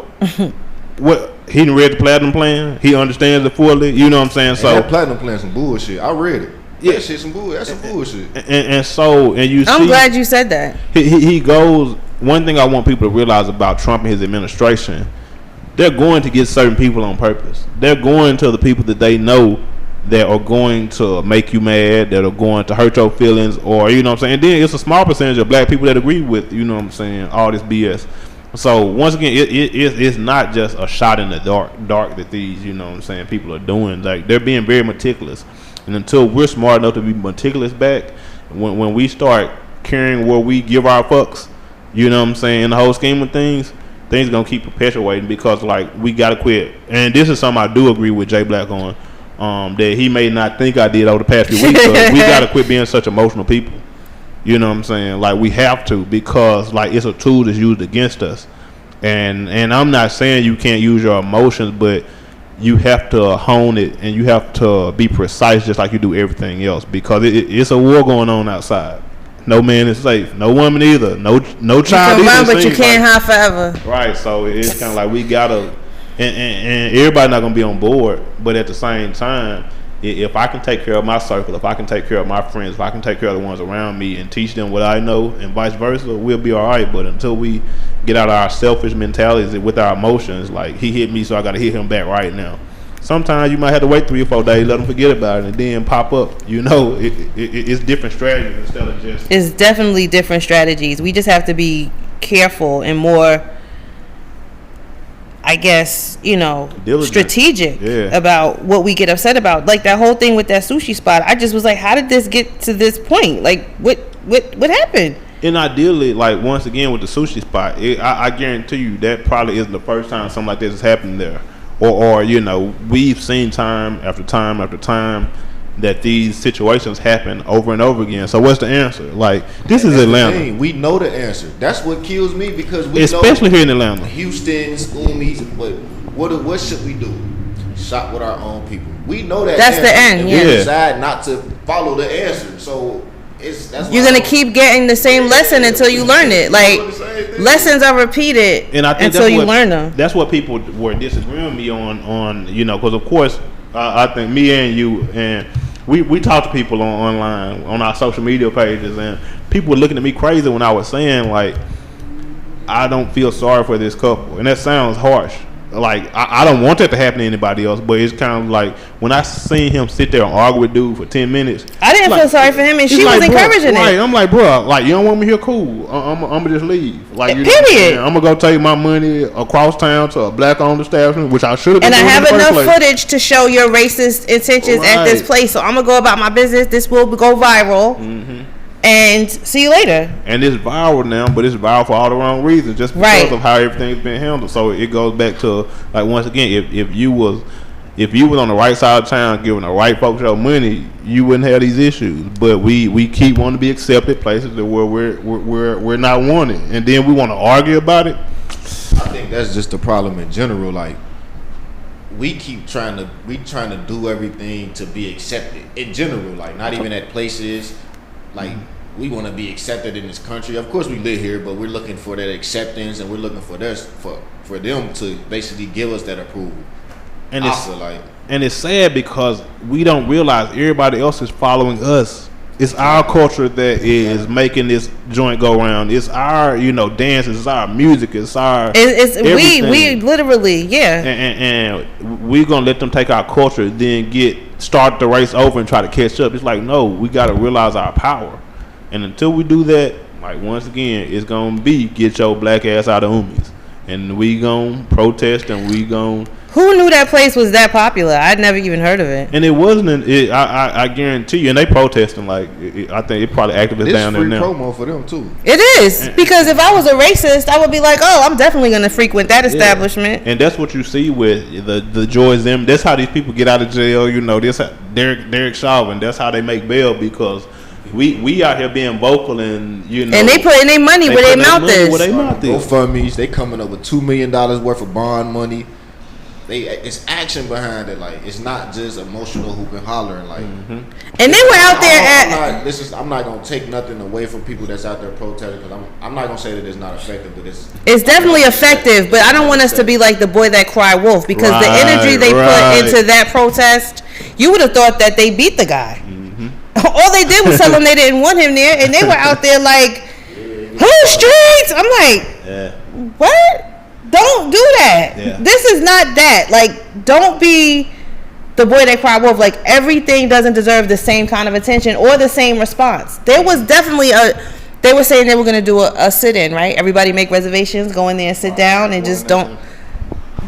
what, he didn't read the platinum plan? He understands it fully? You know what I'm saying? So that platinum plan some bullshit. I read it. Yeah, that shit some bullshit. That's some bullshit. I'm glad you said that. He goes. One thing I want people to realize about Trump and his administration, they're going to get certain people on purpose. They're going to the people that they know that are going to make you mad, that are going to hurt your feelings, or, you know what I'm saying. And then it's a small percentage of black people that agree with, you know what I'm saying, all this BS. So once again, it's not just a shot in the dark that these, you know what I'm saying, people are doing. Like, they're being very meticulous. And until we're smart enough to be meticulous back, when we start caring where we give our fucks, you know what I'm saying, in the whole scheme of things gonna keep perpetuating, because, like, we gotta quit. And this is something I do agree with Jay Black on, that he may not think I did over the past few weeks, but we gotta quit being such emotional people. You know what I'm saying? Like, we have to, because, like, it's a tool that's used against us. And I'm not saying you can't use your emotions, but you have to hone it, and you have to be precise, just like you do everything else, because it's a war going on outside. no man is safe. No woman either. No child you can either. Run, but you can't hide forever. Right. So it's kind of like we gotta, and everybody not gonna be on board. But at the same time, if I can take care of my circle, if I can take care of my friends, if I can take care of the ones around me and teach them what I know, and vice versa, we'll be all right. But until we get out of our selfish mentalities with our emotions, like he hit me, so I got to hit him back right now. Sometimes you might have to wait 3 or 4 days, let them forget about it, and then pop up. It's different strategies instead of just. It's definitely different strategies. We just have to be careful and more, I guess, diligent. Strategic about what we get upset about. Like that whole thing with that sushi spot. I just was like, how did this get to this point? Like, what happened? And ideally, like once again with the sushi spot, I guarantee you that probably isn't the first time something like this has happened there. Or we've seen time after time after time that these situations happen over and over again. So what's the answer? Like, this is Atlanta. We know the answer. That's what kills me, because we especially know here in Atlanta. Houston's, Umi's, but what should we do? Shop with our own people. We know that that's answer, the end. and Yeah. We decide not to follow the answer. So that's you're gonna keep getting the same lesson until you learn it. Like lessons are repeated, and I think until you learn them. That's what people were disagreeing with me on because of course I think me and you and we talk to people online on our social media pages, and people were looking at me crazy when I was saying like I don't feel sorry for this couple, and that sounds harsh. Like I don't want that to happen to anybody else, but it's kind of like when I seen him sit there and argue with dude for 10 minutes. I didn't feel sorry for him, and she was encouraging it. I'm like, bro, like you don't want me here, cool. I'm gonna just leave. Like, period. I'm gonna go take my money across town to a black-owned establishment, which I should have. And I have enough footage to show your racist intentions at this place, so I'm gonna go about my business. This will go viral. Mm-hmm. And see you later. And it's viral now, but it's viral for all the wrong reasons, just because of how everything's been handled. So it goes back to like once again, if you was on the right side of town, giving the right folks your money, you wouldn't have these issues. But we keep wanting to be accepted places where we're not wanted, and then we want to argue about it. I think that's just the problem in general. Like we keep trying to do everything to be accepted in general. Like not even at places. Like we want to be accepted in this country. Of course, we live here, but we're looking for that acceptance, and we're looking for them to basically give us that approval. And it's sad because we don't realize everybody else is following us. It's our culture that is making this joint go around. It's our dances, it's our music, it's we literally and we're gonna let them take our culture, then start the race over and try to catch up. It's like, no, we got to realize our power, and until we do that, like once again, it's gonna be get your black ass out of Umi's, and we gonna protest, and we gonna. Who knew that place was that popular? I'd never even heard of it. And it wasn't. I guarantee you, and they protesting like I think it probably activists down there now. It's free promo for them too. It is, because if I was a racist, I would be like, oh, I'm definitely going to frequent that establishment. And that's what you see with the Joy Zim. That's how these people get out of jail. This Derek Chauvin. That's how they make bail, because we out here being vocal, and and they putting their money where their mouth is. GoFundMe's, they coming up with $2 million worth of bond money. It's action behind it. Like it's not just emotional hoop and hollering. Like, and they were out there. I'm not gonna take nothing away from people that's out there protesting, because I'm not gonna say that it's not effective, but it's definitely effective. But I don't want us to be like the boy that cried wolf, because the energy they put into that protest, you would have thought that they beat the guy. Mm-hmm. All they did was tell them they didn't want him there, and they were out there like, who streets? I'm like, what? Don't do that. Yeah. This is not that. Like, don't be the boy that cried wolf. Like, everything doesn't deserve the same kind of attention or the same response. There was definitely they were saying they were going to do a sit-in, right? Everybody make reservations, go in there and sit down, and just don't.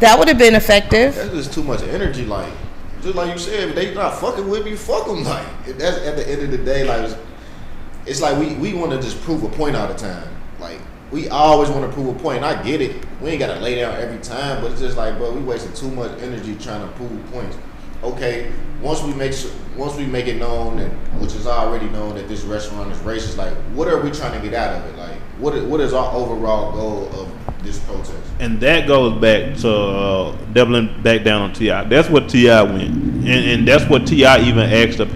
That would have been effective. That's just too much energy. Like, just like you said, if they not fucking with me, fuck them. Like, that's at the end of the day, like, it's like we want to just prove a point all the time. Like, we always want to prove a point, and I get it. We ain't got to lay down every time, but it's just like, bro, we wasting too much energy trying to prove points. Okay, once we make it known, that, which is already known, that this restaurant is racist, like, what are we trying to get out of it? Like, what is our overall goal of this protest? And that goes back to doubling back down on T.I. That's what T.I. went, and that's what T.I. even asked the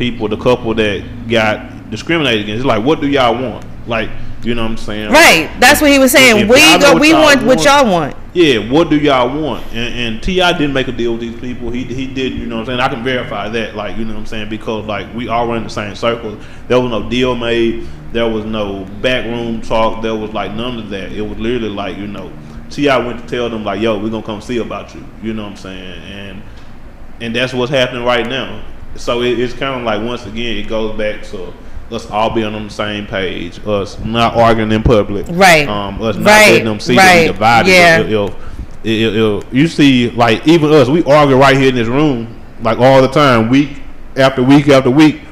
couple that got discriminated against. It's like, what do y'all want? Like, you know what I'm saying? Right. That's what he was saying. We want what y'all want. Yeah, what do y'all want? And T.I. didn't make a deal with these people. He did, you know what I'm saying? I can verify that, like, you know what I'm saying? Because, like, we all run in the same circles. There was no deal made. There was no backroom talk. There was, like, none of that. It was literally, like, you know, T.I. went to tell them, like, yo, we're going to come see about you. You know what I'm saying? And that's what's happening right now. So it's kind of like, once again, it goes back to us all being on the same page, us not arguing in public, right? Us not letting them see that we divided. Yeah. You see, like, even us, we argue right here in this room, like, all the time, week after week after week.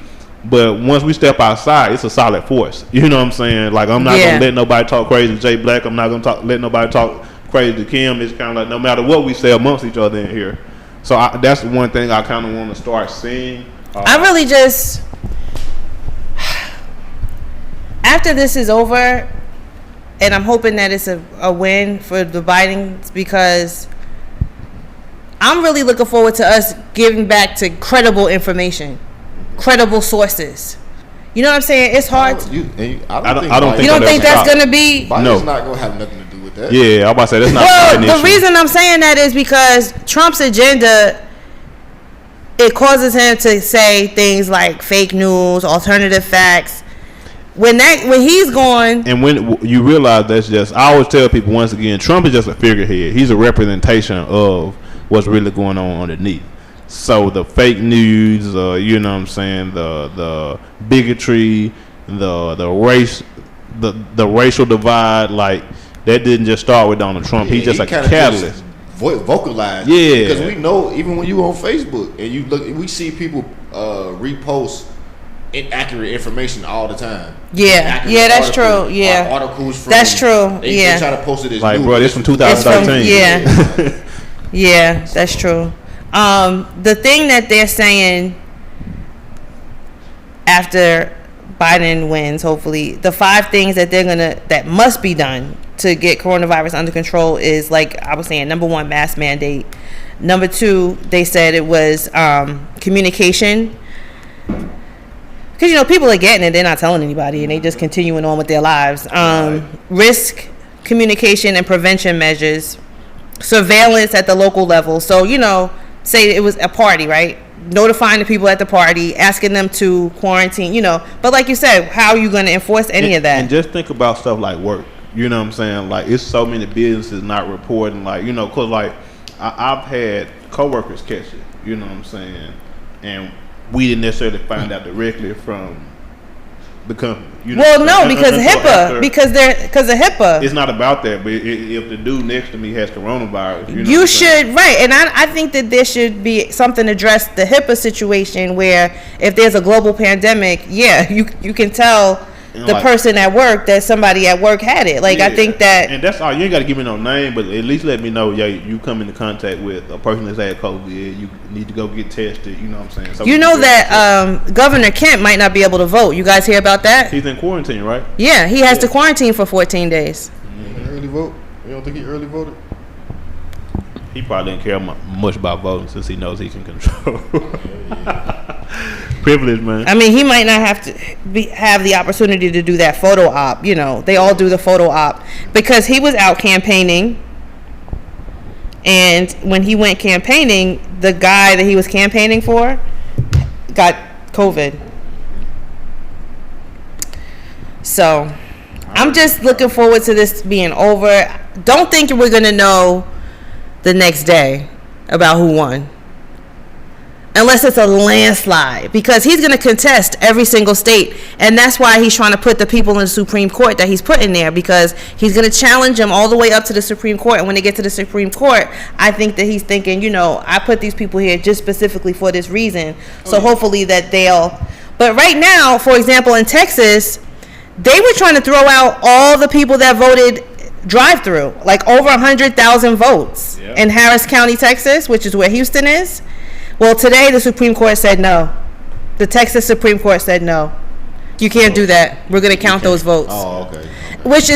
But once we step outside, it's a solid force. You know what I'm saying? Like, I'm not gonna let nobody talk crazy to Jay Black. I'm not gonna let nobody talk crazy to Kim. It's kind of like, no matter what we say amongst each other in here. So that's one thing I kind of want to start seeing. I really just, after this is over, and I'm hoping that it's a win for the Bidens, because I'm really looking forward to us giving back to credible information, credible sources. You know what I'm saying? It's hard. I don't think you don't think that's going to be? Biden's not going to have nothing to do with that. Yeah, I'm about to say that's not. Well, the reason I'm saying that is because Trump's agenda, it causes him to say things like fake news, alternative facts. When he's gone, and when you realize that's just, I always tell people, once again, Trump is just a figurehead. He's a representation of what's really going on underneath. So the fake news, you know what I'm saying, the bigotry, the race, the racial divide, like, that didn't just start with Donald Trump. He's just a catalyst. Vocalize, because we know, even when you on Facebook and you look, we see people repost inaccurate information all the time. That's true. Articles from, that's true. They try to post it as like, new. bro, this from 2013. Yeah, that's true. The thing that they're saying after Biden wins, hopefully, the 5 things that must be done to get coronavirus under control is, like I was saying, number 1, mask mandate. Number 2, they said it was communication. Because, you know, people are getting it, they're not telling anybody, and they just continuing on with their lives. Risk, communication, and prevention measures. Surveillance at the local level. So, you know, say it was a party, right? Notifying the people at the party, asking them to quarantine, you know. But like you said, how are you going to enforce any of that? And just think about stuff like work. You know what I'm saying? Like, it's so many businesses not reporting, like, you know, because, like, I've had coworkers catch it, you know what I'm saying? And we didn't necessarily find out directly from the company. You know, well, no, because HIPAA, because of HIPAA. It's not about that, but if the dude next to me has coronavirus, you should, right? And I think that there should be something addressed the HIPAA situation, where if there's a global pandemic, you can tell the person at work that somebody at work had it. Like, I think that, and that's all. You ain't got to give me no name, but at least let me know. Yeah, you come into contact with a person that's had COVID. You need to go get tested. You know what I'm saying? So you know that Governor Kemp might not be able to vote. You guys hear about that? He's in quarantine, right? Yeah, he has to quarantine for 14 days. Early vote? You don't think he early voted? He probably didn't care much about voting since he knows he can control. Privilege, man. I mean, he might not have to have the opportunity to do that photo op. You know, they all do the photo op because he was out campaigning. And when he went campaigning, the guy that he was campaigning for got COVID. So I'm just looking forward to this being over. Don't think we're going to know the next day about who won. Unless it's a landslide, because he's going to contest every single state, and that's why he's trying to put the people in the Supreme Court that he's put in there, because he's going to challenge them all the way up to the Supreme Court. And when they get to the Supreme Court, I think that he's thinking, you know, I put these people here just specifically for this reason, so hopefully that they'll. But right now, for example, in Texas, they were trying to throw out all the people that voted drive-through, like over 100,000 votes in Harris County, Texas, which is where Houston is. Well, today the Supreme Court said no. The Texas Supreme Court said no. You can't do that. We're going to count those votes. Oh, okay. Which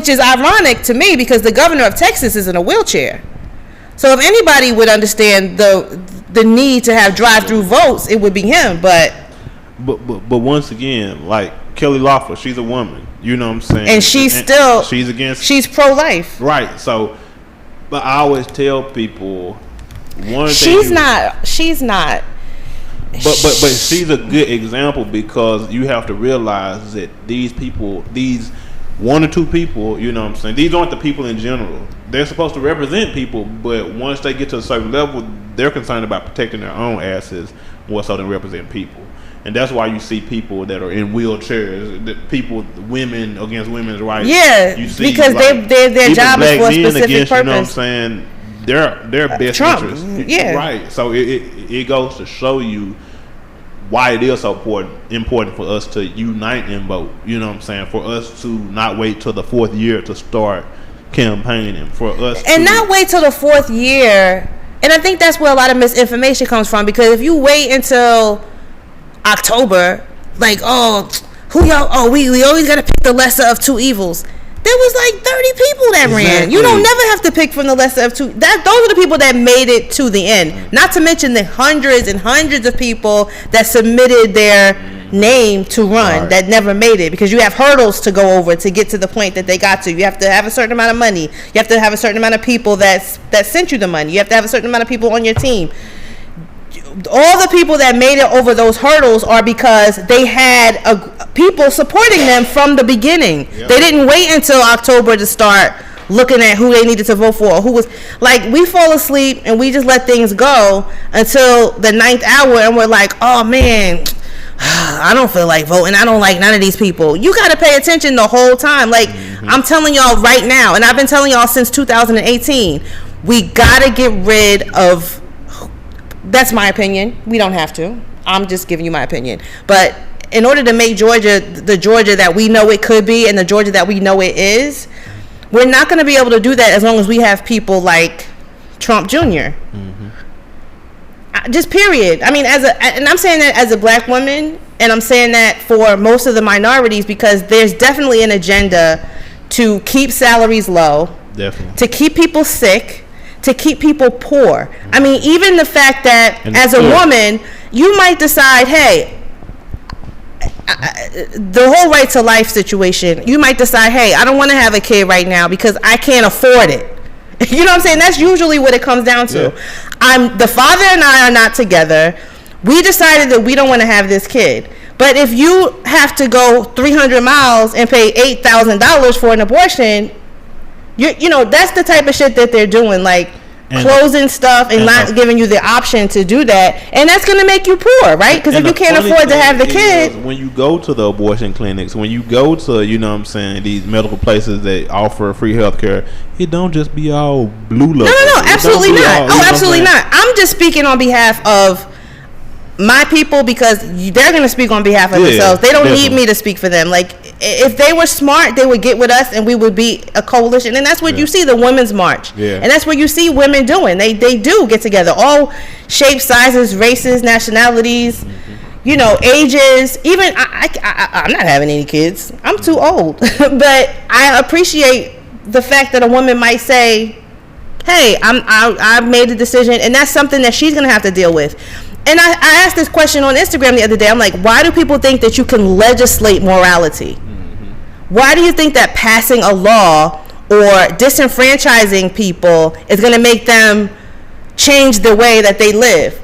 is ironic to me, because the governor of Texas is in a wheelchair. So if anybody would understand the need to have drive-through votes, it would be him. But once again, like, Kelly Loeffler, she's a woman. You know what I'm saying? And she's she's pro-life. Right. So, but I always tell people she's not. But she's a good example because you have to realize that these people, these one or two people, you know what I'm saying, these aren't the people in general. They're supposed to represent people, but once they get to a certain level, they're concerned about protecting their own asses more so than represent people. And that's why you see people that are in wheelchairs, people, women against women's rights. Yeah, you see, because like, their job is for a specific against, purpose. You know what I'm saying? Their best Trump, interest. yeah. Right. So it goes to show you why it is so important for us to unite and vote. You know what I'm saying? For us to not wait till the 4th year to start campaigning. For us and not wait till the 4th year. And I think that's where a lot of misinformation comes from, because if you wait until October, like, we always got to pick the lesser of two evils. There was like 30 people that ran. You don't never have to pick from the lesser of two. Those are the people that made it to the end. Not to mention the hundreds and hundreds of people that submitted their name to run that never made it, because you have hurdles to go over to get to the point that they got to. You have to have a certain amount of money. You have to have a certain amount of people that sent you the money. You have to have a certain amount of people on your team. All the people that made it over those hurdles are because they had people supporting them from the beginning. Yep. They didn't wait until October to start looking at who they needed to vote for. Who was like, we fall asleep and we just let things go until the 9th hour, and we're like, oh man, I don't feel like voting. I don't like none of these people. You got to pay attention the whole time. Like, I'm telling y'all right now, and I've been telling y'all since 2018, we got to get rid of. That's my opinion. We don't have to. I'm just giving you my opinion. But in order to make Georgia the Georgia that we know it could be and the Georgia that we know it is, we're not going to be able to do that as long as we have people like Trump Jr. Just period. I mean, and I'm saying that as a black woman, and I'm saying that for most of the minorities, because there's definitely an agenda to keep salaries low, to keep people sick, to keep people poor. I mean, even the fact that as a woman, you might decide, hey, the whole right to life situation, you might decide, hey, I don't want to have a kid right now because I can't afford it. You know what I'm saying? That's usually what it comes down to. The father and I are not together. We decided that we don't want to have this kid. But if you have to go 300 miles and pay $8,000 for an abortion, you know, that's the type of shit that they're doing, like closing stuff and not giving you the option to do that, and that's going to make you poor, right? Because if you can't afford to have the kid, when you go to the abortion clinics, when you go to, you know what I'm saying, these medical places that offer free health care, it don't just be all blue love. No, absolutely not. Absolutely not. I'm just speaking on behalf of my people, because they're going to speak on behalf of themselves. They don't need me to speak for them. Like, if they were smart, they would get with us and we would be a coalition. And that's what you see the Women's March. And that's what you see women doing. They do get together. All shapes, sizes, races, nationalities, you know, ages. Even, I'm not having any kids. I'm too old. But I appreciate the fact that a woman might say, hey, I made a decision, and that's something that she's going to have to deal with. And I asked this question on Instagram the other day. I'm like, why do people think that you can legislate morality? Why do you think that passing a law or disenfranchising people is going to make them change the way that they live?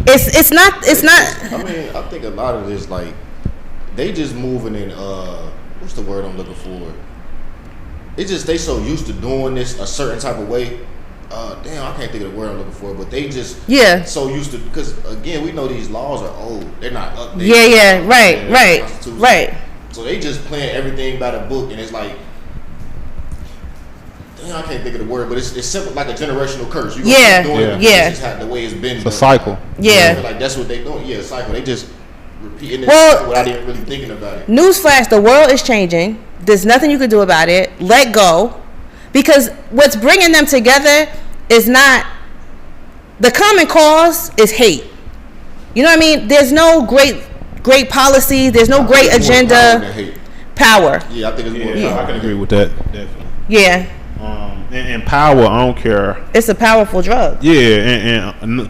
It's not. I mean, I think a lot of this, like, they just moving in. What's the word I'm looking for? It's just they so used to doing this a certain type of way. Damn, I can't think of the word I'm looking for, but they just so used to, because again, we know these laws are old. They're not updated. Right. So they just playing everything by the book, and it's like, damn, I can't think of the word, but it's simple, like a generational curse. You keep doing it. It's just the way it's been. It's a cycle. Like that's what they doing. A cycle. They just repeating this without even really thinking about it. Newsflash: the world is changing. There's nothing you can do about it. Let go. Because what's bringing them together is not, the common cause is hate. You know what I mean? There's no great policy. There's no great agenda. Power. Yeah, I think it's more power. I can agree with that. Definitely. Yeah. And power, I don't care. It's a powerful drug. Yeah, and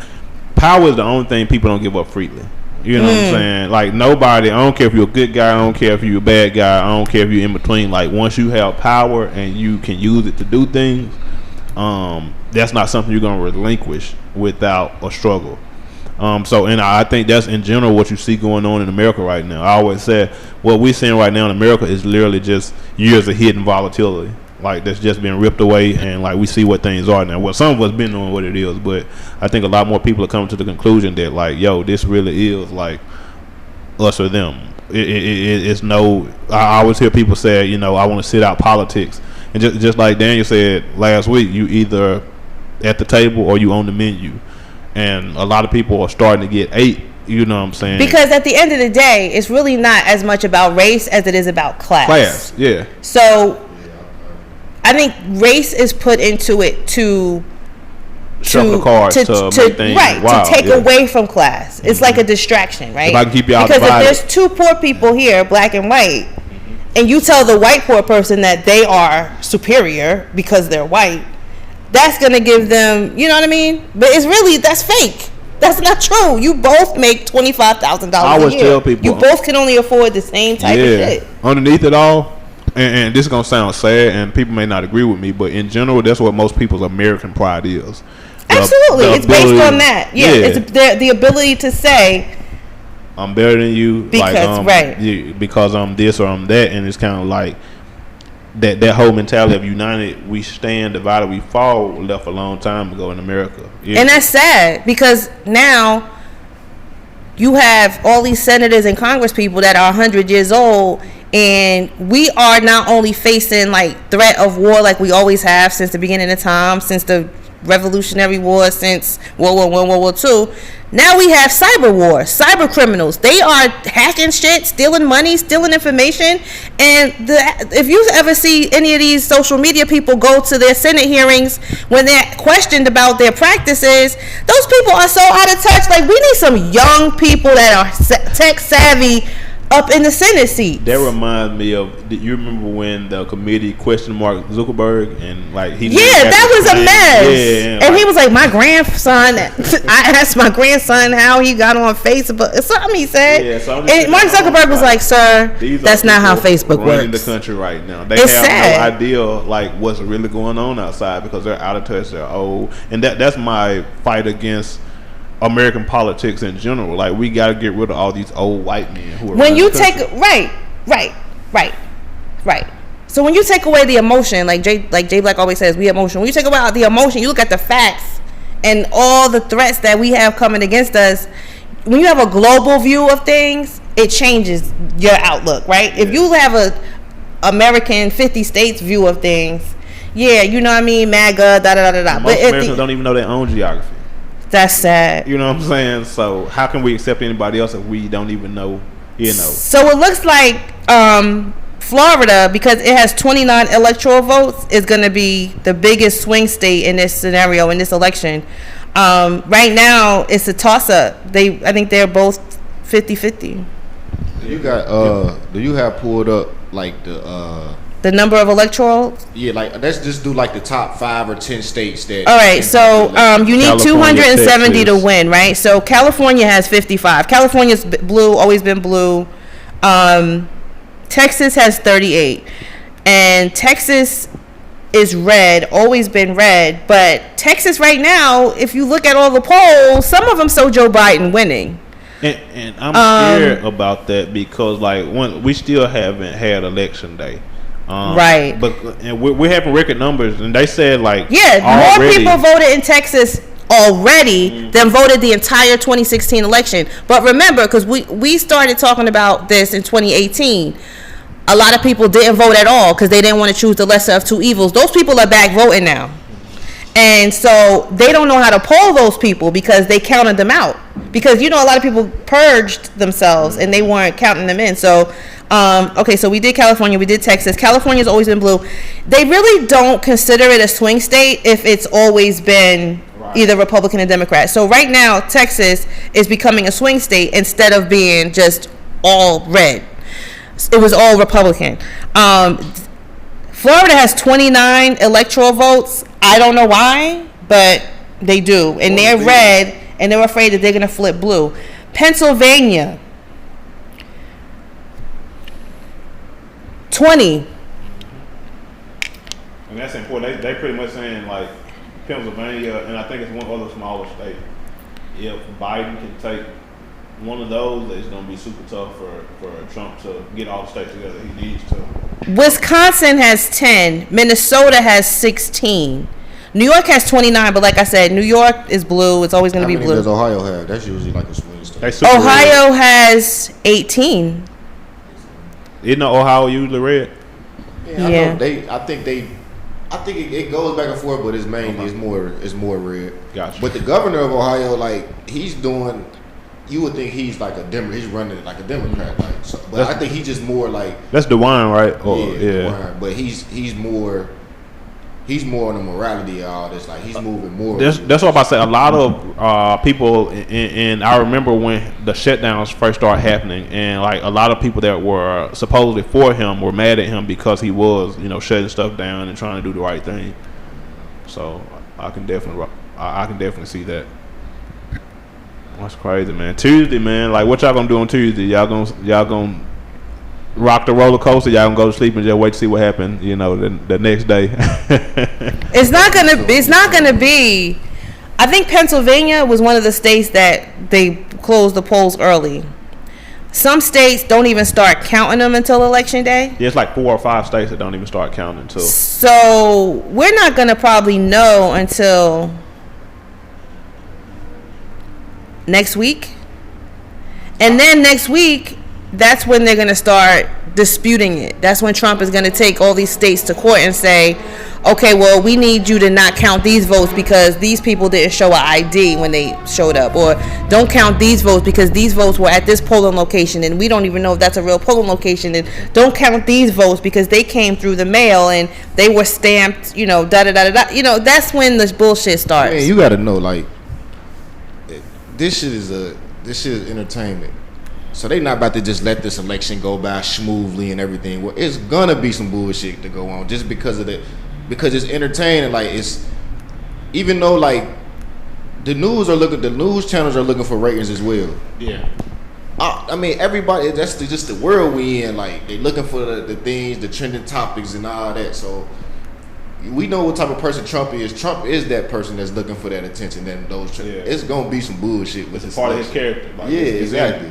power is the only thing people don't give up freely. You know what I'm saying? Like nobody, I don't care if you're a good guy, I don't care if you're a bad guy, I don't care if you're in between. Like once you have power and you can use it to do things, that's not something you're gonna relinquish without a struggle. So, and I think that's in general what you see going on in America right now. I always say what we're seeing right now in America is literally just years of hidden volatility. Like that's just been ripped away, and like we see what things are now. Well, some of us been knowing what it is, but I think a lot more people are coming to the conclusion that like, yo, this really is like us or them. It's no. I always hear people say, you know, I want to sit out politics, and just like Daniel said last week, you either at the table or you on the menu, and a lot of people are starting to get ate. You know what I'm saying? Because at the end of the day, it's really not as much about race as it is about class. Class, yeah. So I think race is put into it to shuffle the cards to make things wild, to take away from class. It's like a distraction, right? If I can keep y'all because divided. if there's two poor people here, black and white, and you tell the white poor person that they are superior because they're white, that's gonna give them, you know what I mean? But it's really, that's fake. That's not true. You both make $25,000 a year. I always tell people you both can only afford the same type of shit. Underneath it all, and this is gonna sound sad, and people may not agree with me, but in general, that's what most people's American pride is. Absolutely, it's based on that. Yeah, it's the ability to say, "I'm better than you," because because I'm this or I'm that, and it's kind of like that whole mentality of united we stand, divided we fall left a long time ago in America. Yeah. And that's sad because now you have all these senators and Congress people that are 100 years old, and we are not only facing like threat of war like we always have since the beginning of time, since the Revolutionary War, since World War I, World War II. Now we have cyber war, cyber criminals. They are hacking shit, stealing money, stealing information. And if you ever see any of these social media people go to their Senate hearings when they're questioned about their practices, those people are so out of touch. Like, we need some young people that are tech savvy up in the Senate seat. That reminds me of, you remember when the committee questioned Mark Zuckerberg and like he that was a mess. Yeah, and he was like, my grandson, I asked my grandson how he got on Facebook. Something he said. And Mark Zuckerberg was like, sir, that's not how Facebook works. Running the country right now. They have sad. No idea like what's really going on outside because they're out of touch, they're old. And that's my fight against American politics in general. Like, we got to get rid of all these old white men who are when you take right. So when you take away the emotion, like Jay Black always says, we emotion. When you take away the emotion, you look at the facts and all the threats that we have coming against us. When you have a global view of things, it changes your outlook, right? Yeah. If you have a American 50 states view of things, you know what I mean, MAGA, da. Most Americans don't even know their own geography. That's sad. You know what I'm saying? So how can we accept anybody else if we don't even know, you know? So it looks like Florida, because it has 29 electoral votes, is going to be the biggest swing state in this scenario, in this election. Right now, it's a toss-up. I think they're both 50-50. Do you have pulled up like the number of electoral? Yeah, like let's just do like the top 5 or 10 states that. All right, so you need California, 270 Texas. to win, right? So California has 55. California's blue, always been blue. Texas has 38, and Texas is red, always been red. But Texas right now, if you look at all the polls, some of them show Joe Biden winning. And I'm scared about that because like we still haven't had election day. Right, but we're having record numbers, and they said like more people voted in Texas already than voted the entire 2016 election. But remember, because we started talking about this in 2018, a lot of people didn't vote at all because they didn't want to choose the lesser of two evils. Those people are back voting now, and so they don't know how to poll those people because they counted them out. Because a lot of people purged themselves and they weren't counting them in. So so we did California, we did Texas. California's always been blue. They really don't consider it a swing state if it's always been either Republican or Democrat. So right now, Texas is becoming a swing state instead of being just all red. It was all Republican. Florida has 29 electoral votes. I don't know why, but they do. And they're red, and they're afraid that they're going to flip blue. Pennsylvania, 20. And that's important. They pretty much saying like Pennsylvania, and I think it's one other smaller state. If Biden can take one of those, it's going to be super tough for Trump to get all the states together. He needs to. Wisconsin has 10. Minnesota has 16. New York has 29, but like I said, New York is blue. It's always going to be blue. Does Ohio have? That's usually like a swing state. Ohio has 18. Isn't Ohio usually red? Yeah. I think it goes back and forth, but it's mainly it's more red. Gotcha. But the governor of Ohio, like he's doing, you would think he's like he's running like a Democrat, like. So, but I think he's just more like that's DeWine, right? DeWine, but he's more on the morality of all this. Like he's moving more. That's what I'm about to say. A lot of people, and I remember when the shutdowns first started happening, and like a lot of people that were supposedly for him were mad at him because he was, shutting stuff down and trying to do the right thing. So I can definitely see that. That's crazy, man. Tuesday, man. Like, what y'all gonna do on Tuesday? Y'all gonna rock the roller coaster? Y'all gonna go to sleep and just wait to see what happened? The next day. It's not gonna be. I think Pennsylvania was one of the states that they closed the polls early. Some states don't even start counting them until election day. Yeah, it's like 4 or 5 states that don't even start counting until. So we're not gonna probably know until next week, and then next week, that's when they're going to start disputing it. That's when Trump is going to take all these states to court and say, okay, well, we need you to not count these votes because these people didn't show an ID when they showed up, or don't count these votes because these votes were at this polling location and we don't even know if that's a real polling location, and don't count these votes because they came through the mail and they were stamped, that's when the bullshit starts. Man, you got to know, like, this shit is entertainment. So they not about to just let this election go by smoothly and everything. Well, it's gonna be some bullshit to go on just because it's entertaining. Like, it's, even though like the news channels are looking for ratings as well. Yeah. I mean, everybody, that's just the world we in. Like, they looking for the things, the trending topics and all that. So we know what type of person Trump is. Trump is that person that's looking for that attention. Then it's gonna be some bullshit with this. Part of his character. Like, exactly.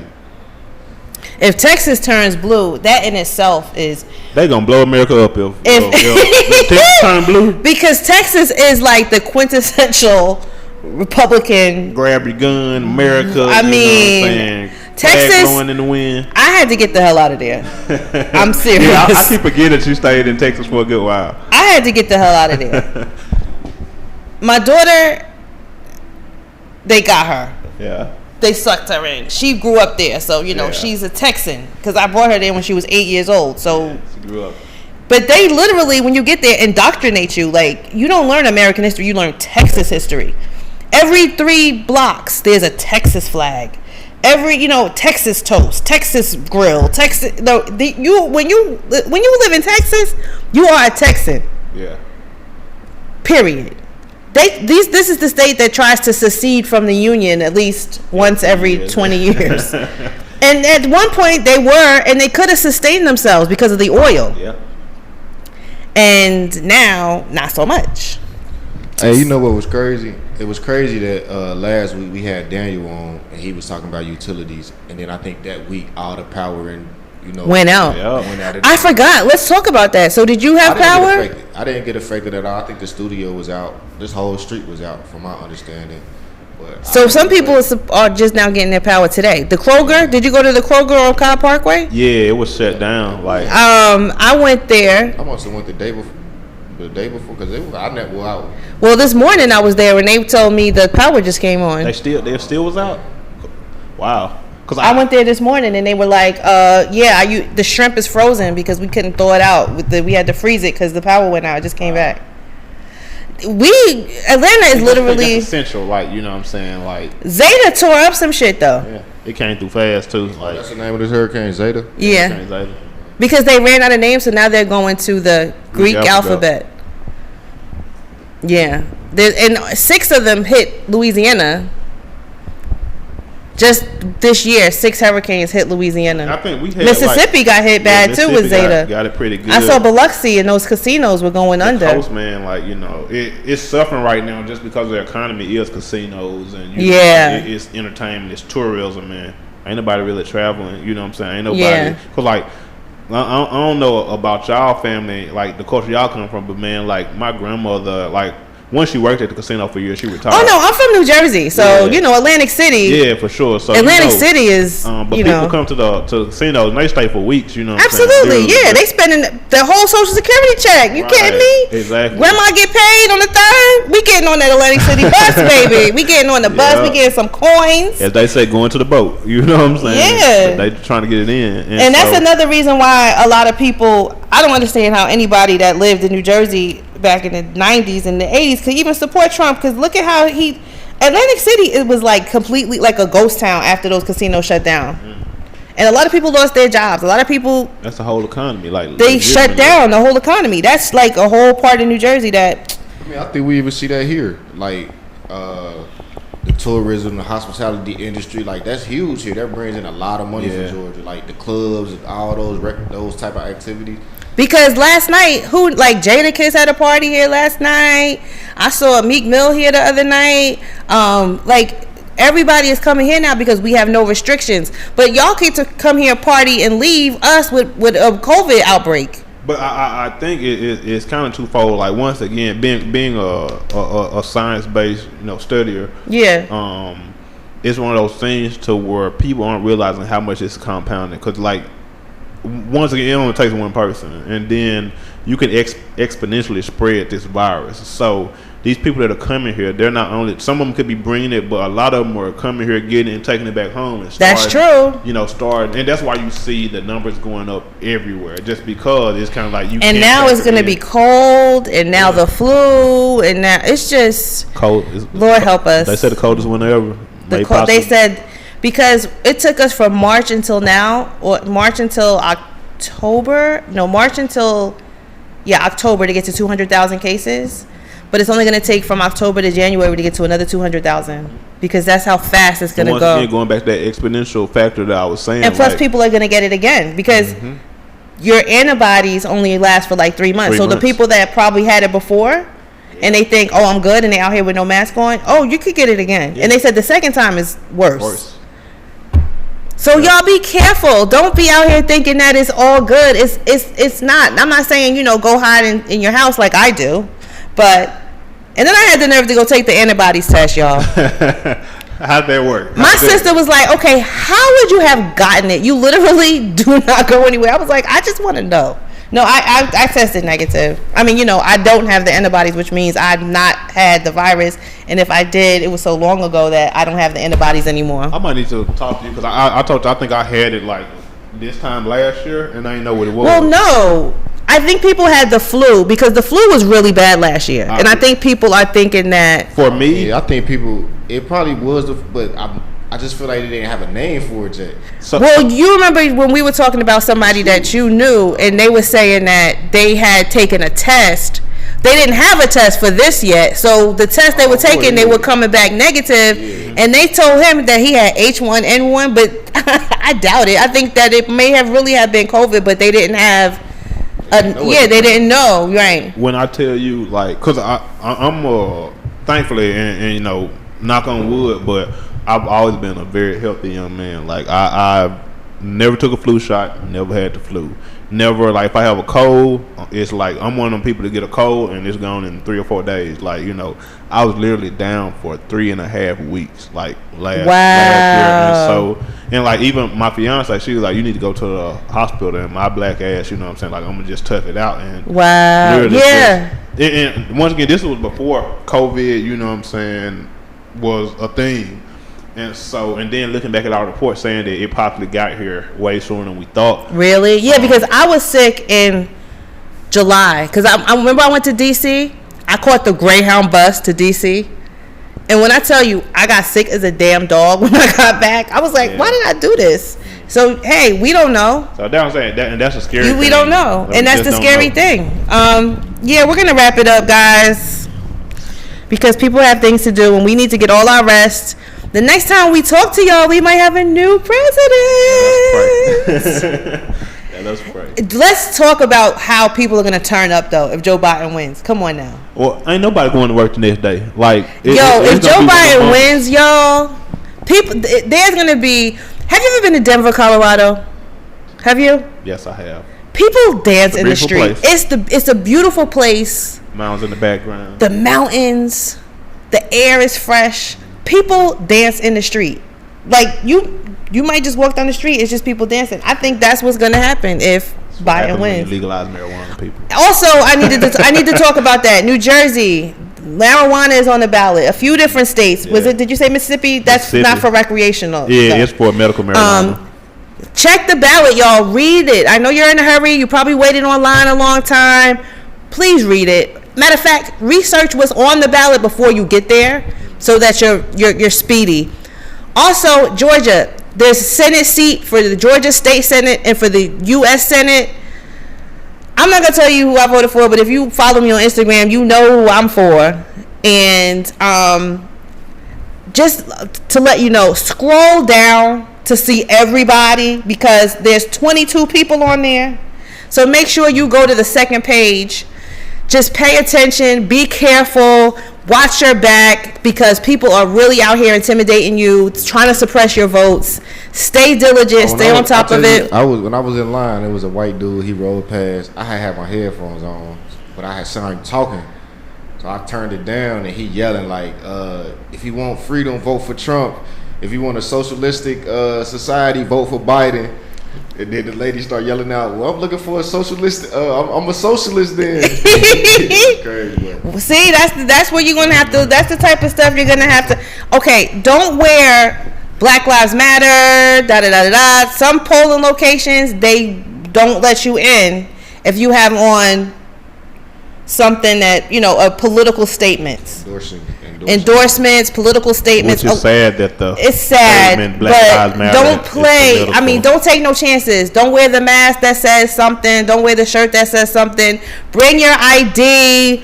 If Texas turns blue, that in itself is they gonna blow America up if Texas turn blue. Because Texas is like the quintessential Republican. Grab your gun, America. I mean, Texas blowing in the wind. I had to get the hell out of there. I'm serious. Yeah, I keep forgetting that you stayed in Texas for a good while. I had to get the hell out of there. My daughter, they got her. Yeah. They sucked her in. She grew up there, so she's a Texan because I brought her there when she was 8 years old. So she grew up. But they literally, when you get there, indoctrinate you. Like, you don't learn American history, you learn Texas history. Every 3 blocks, there's a Texas flag. Every, Texas toast, Texas grill, Texas. When you live in Texas, you are a Texan. Yeah. Period. This is the state that tries to secede from the Union at least once every 20 years. And at one point they were, and they could have sustained themselves because of the oil. Yeah. And now, not so much. Hey, you know what was crazy? It was crazy that last week we had Daniel on, and he was talking about utilities, and then I think that week all the power and went out. I forgot. Let's talk about that. So did you have power? I didn't get affected at all. I think the studio was out. This whole street was out, from my understanding. But so some people are just now getting their power today. The Kroger. Did you go to the Kroger on Cobb Parkway? Yeah, it was shut down. Like I went there. I must have went the day before because I never were out. Well, this morning I was there and they told me the power just came on. They still was out. Wow. Cause I went there this morning and they were like, the shrimp is frozen because we couldn't thaw it out. We had to freeze it because the power went out. It just came back. Atlanta is literally essential, like, you know what I'm saying, like Zeta tore up some shit though. Yeah, it came through fast too. Like, that's the name of this hurricane, Zeta. Yeah, Zeta. Because they ran out of names, so now they're going to the Greek alphabet. Yeah, and 6 of them hit Louisiana. Just this year, 6 hurricanes hit Louisiana. I think we had Mississippi got hit bad too with Zeta. Got it pretty good. I saw Biloxi and those casinos were going under. Coast, man, like, you know, it's suffering right now just because the economy is casinos and it's entertainment, it's tourism, man. Ain't nobody really traveling. You know what I'm saying? Ain't nobody. Cause like, I don't know about y'all family, like the culture y'all come from, but man, like my grandmother, like. Once she worked at the casino for years, she retired. Oh no, I'm from New Jersey, so you know Atlantic City. Yeah, for sure. So Atlantic City is, but people come to the casinos and they stay for weeks. You know, absolutely, yeah. They spending the whole Social Security check. You kidding me? Exactly. Grandma get paid on the 3rd. We getting on that Atlantic City bus, baby. We getting on the bus. We getting some coins. As they say, going to the boat. You know what I'm saying? Yeah. They trying to get it in, and that's another reason why a lot of people. I don't understand how anybody that lived in New Jersey back in the 90s and the 80s could even support Trump, because look at how Atlantic City, it was like completely like a ghost town after those casinos shut down. And a lot of people lost their jobs. A lot of people, that's the whole economy, like they shut down the whole economy. That's like a whole part of New Jersey that, I mean, I think we even see that here, like the tourism, the hospitality industry, like that's huge here. That brings in a lot of money for Georgia, like the clubs and all those type of activities. Because last night, Jada Kiss had a party here last night. I saw Meek Mill here the other night. Like everybody is coming here now because we have no restrictions. But y'all get to come here, party, and leave us with a COVID outbreak. But I think it's kind of twofold. Like once again, being a science based studier. Yeah. It's one of those things to where people aren't realizing how much it's compounding. Because like. Once again, it only takes one person, and then you can exponentially spread this virus. So these people that are coming here, they're not only, some of them could be bringing it, but a lot of them are coming here, getting it, and taking it back home. And that's true. And that's why you see the numbers going up everywhere, just because it's kind of like you. And now it's going to be cold, and now the flu, and now it's just cold. Lord help us. They said the coldest winter ever. They said. Because it took us from March until now, or March until October to get to 200,000 cases. But it's only going to take from October to January to get to another 200,000, because that's how fast it's going to go. Again, going back to that exponential factor that I was saying. And plus people are going to get it again, because your antibodies only last for like 3 months. So the people that probably had it before, and they think, oh, I'm good, and they out here with no mask on, oh, you could get it again. And they said the second time is worse. So y'all be careful. Don't be out here thinking that it's all good. It's not. I'm not saying, go hide in your house like I do. And then I had the nerve to go take the antibodies test, y'all. How'd that work? My sister was like, okay, how would you have gotten it? You literally do not go anywhere. I was like, I just want to know. No, I tested negative. I mean, I don't have the antibodies, which means I've not had the virus. And if I did, it was so long ago that I don't have the antibodies anymore. I might need to talk to you, because I told you I think I had it like this time last year, and I didn't know what it was. Well, no. I think people had the flu, because the flu was really bad last year. And I think people are thinking that. For me, I think people, it probably was, but I just feel like they didn't have a name for it yet. Well, you remember when we were talking about somebody that you knew, and they were saying that they had taken a test. They didn't have a test for this yet. So the test they were taking, they were coming back negative. Yeah. And they told him that he had H1N1, but I doubt it. I think that it may have really have been COVID, but they didn't have. They didn't know, right? When I tell you, like, because I'm thankfully, and knock on wood, but I've always been a very healthy young man. Like I've never took a flu shot, never had the flu. Never, like, if I have a cold, it's like I'm one of them people to get a cold and it's gone in 3 or 4 days. Like, I was literally down for 3.5 weeks, like last year. And like even my fiance, she was like, you need to go to the hospital. And my black ass, I'm saying, like, I'm gonna just tough it out. And and once again, this was before COVID, what I'm saying, was a thing. And then looking back at our report saying that it possibly got here way sooner than we thought. Really? Yeah, because I was sick in July. Because I remember I went to D.C. I caught the Greyhound bus to D.C. And when I tell you, I got sick as a damn dog when I got back. I was like, why did I do this? So, hey, we don't know. So that's what I'm saying. And that's a scary thing. We don't know. And that's the scary thing. We're going to wrap it up, guys. Because people have things to do and we need to get all our rest. The next time we talk to y'all, we might have a new president. Yeah, let's pray. Let's talk about how people are gonna turn up though if Joe Biden wins. Come on now. Well, ain't nobody going to work the next day. Like, if Joe Biden wins, y'all, there's gonna be. Have you ever been to Denver, Colorado? Have you? Yes, I have. People dance in the street. Place. It's a beautiful place. Mountains in the background. The mountains, the air is fresh. People dance in the street. Like you might just walk down the street. It's just people dancing. I think that's what's gonna happen if Biden wins. Legalize marijuana, people. Also, I need to talk about that. New Jersey, marijuana is on the ballot. A few different states. Yeah. Did you say Mississippi? That's Mississippi. Not for recreational. Yeah, so. It's for medical marijuana. Check the ballot, y'all. Read it. I know you're in a hurry. You probably waited online a long time. Please read it. Matter of fact, research what's on the ballot before you get there, so that you're speedy. Also, Georgia, there's a Senate seat for the Georgia State Senate and for the U.S. Senate. I'm not gonna tell you who I voted for, but if you follow me on Instagram, you know who I'm for. And just to let you know, scroll down to see everybody because there's 22 people on there. So make sure you go to the second page. Just pay attention, be careful, watch your back because people are really out here intimidating you, trying to suppress your votes. Stay diligent, stay on top of it. When I was in line, it was a white dude, he rolled past. I had my headphones on, but I had someone talking. So I turned it down and he yelling like, if you want freedom, vote for Trump. If you want a socialistic society, vote for Biden. And then the lady start yelling out, well, I'm looking for a socialist. I'm a socialist then. Crazy, see, that's where you're going to have to, that's the type of stuff you're going to have to, okay, don't wear Black Lives Matter, da-da-da-da-da. Some polling locations, they don't let you in if you have on something that, a political statements. Endorsements, political statements. Which is sad that it's sad, but don't play. I mean, don't take no chances. Don't wear the mask that says something. Don't wear the shirt that says something. Bring your ID.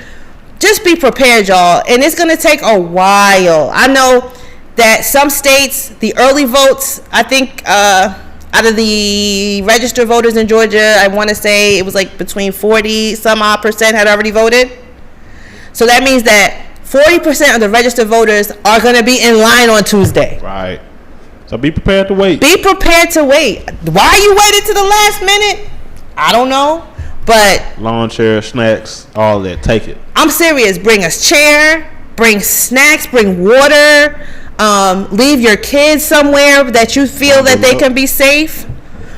Just be prepared, y'all. And it's going to take a while. I know that some states, the early votes, I think out of the registered voters in Georgia, I want to say it was like between 40% had already voted. So that means that 40% of the registered voters are going to be in line on Tuesday. Right. So be prepared to wait. Be prepared to wait. Why you waited to the last minute? I don't know. But lawn chair, snacks, all that. Take it. I'm serious. Bring a chair. Bring snacks. Bring water. Leave your kids somewhere that you feel that they can be safe.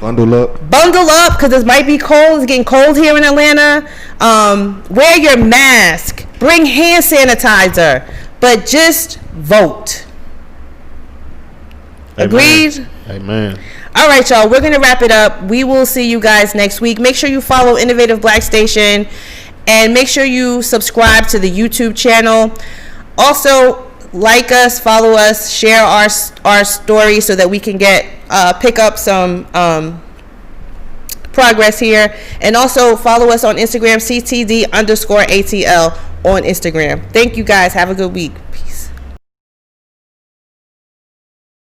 Bundle up because it might be cold. It's getting cold here in Atlanta. Wear your mask. Bring hand sanitizer. But just vote. Amen. Agreed? Amen. All right, y'all. We're going to wrap it up. We will see you guys next week. Make sure you follow Innovative Black Station. And make sure you subscribe to the YouTube channel. Also, like us, follow us, share our story so that we can pick up some progress here. And also follow us on Instagram, CTD_ATL on Instagram. Thank you guys. Have a good week.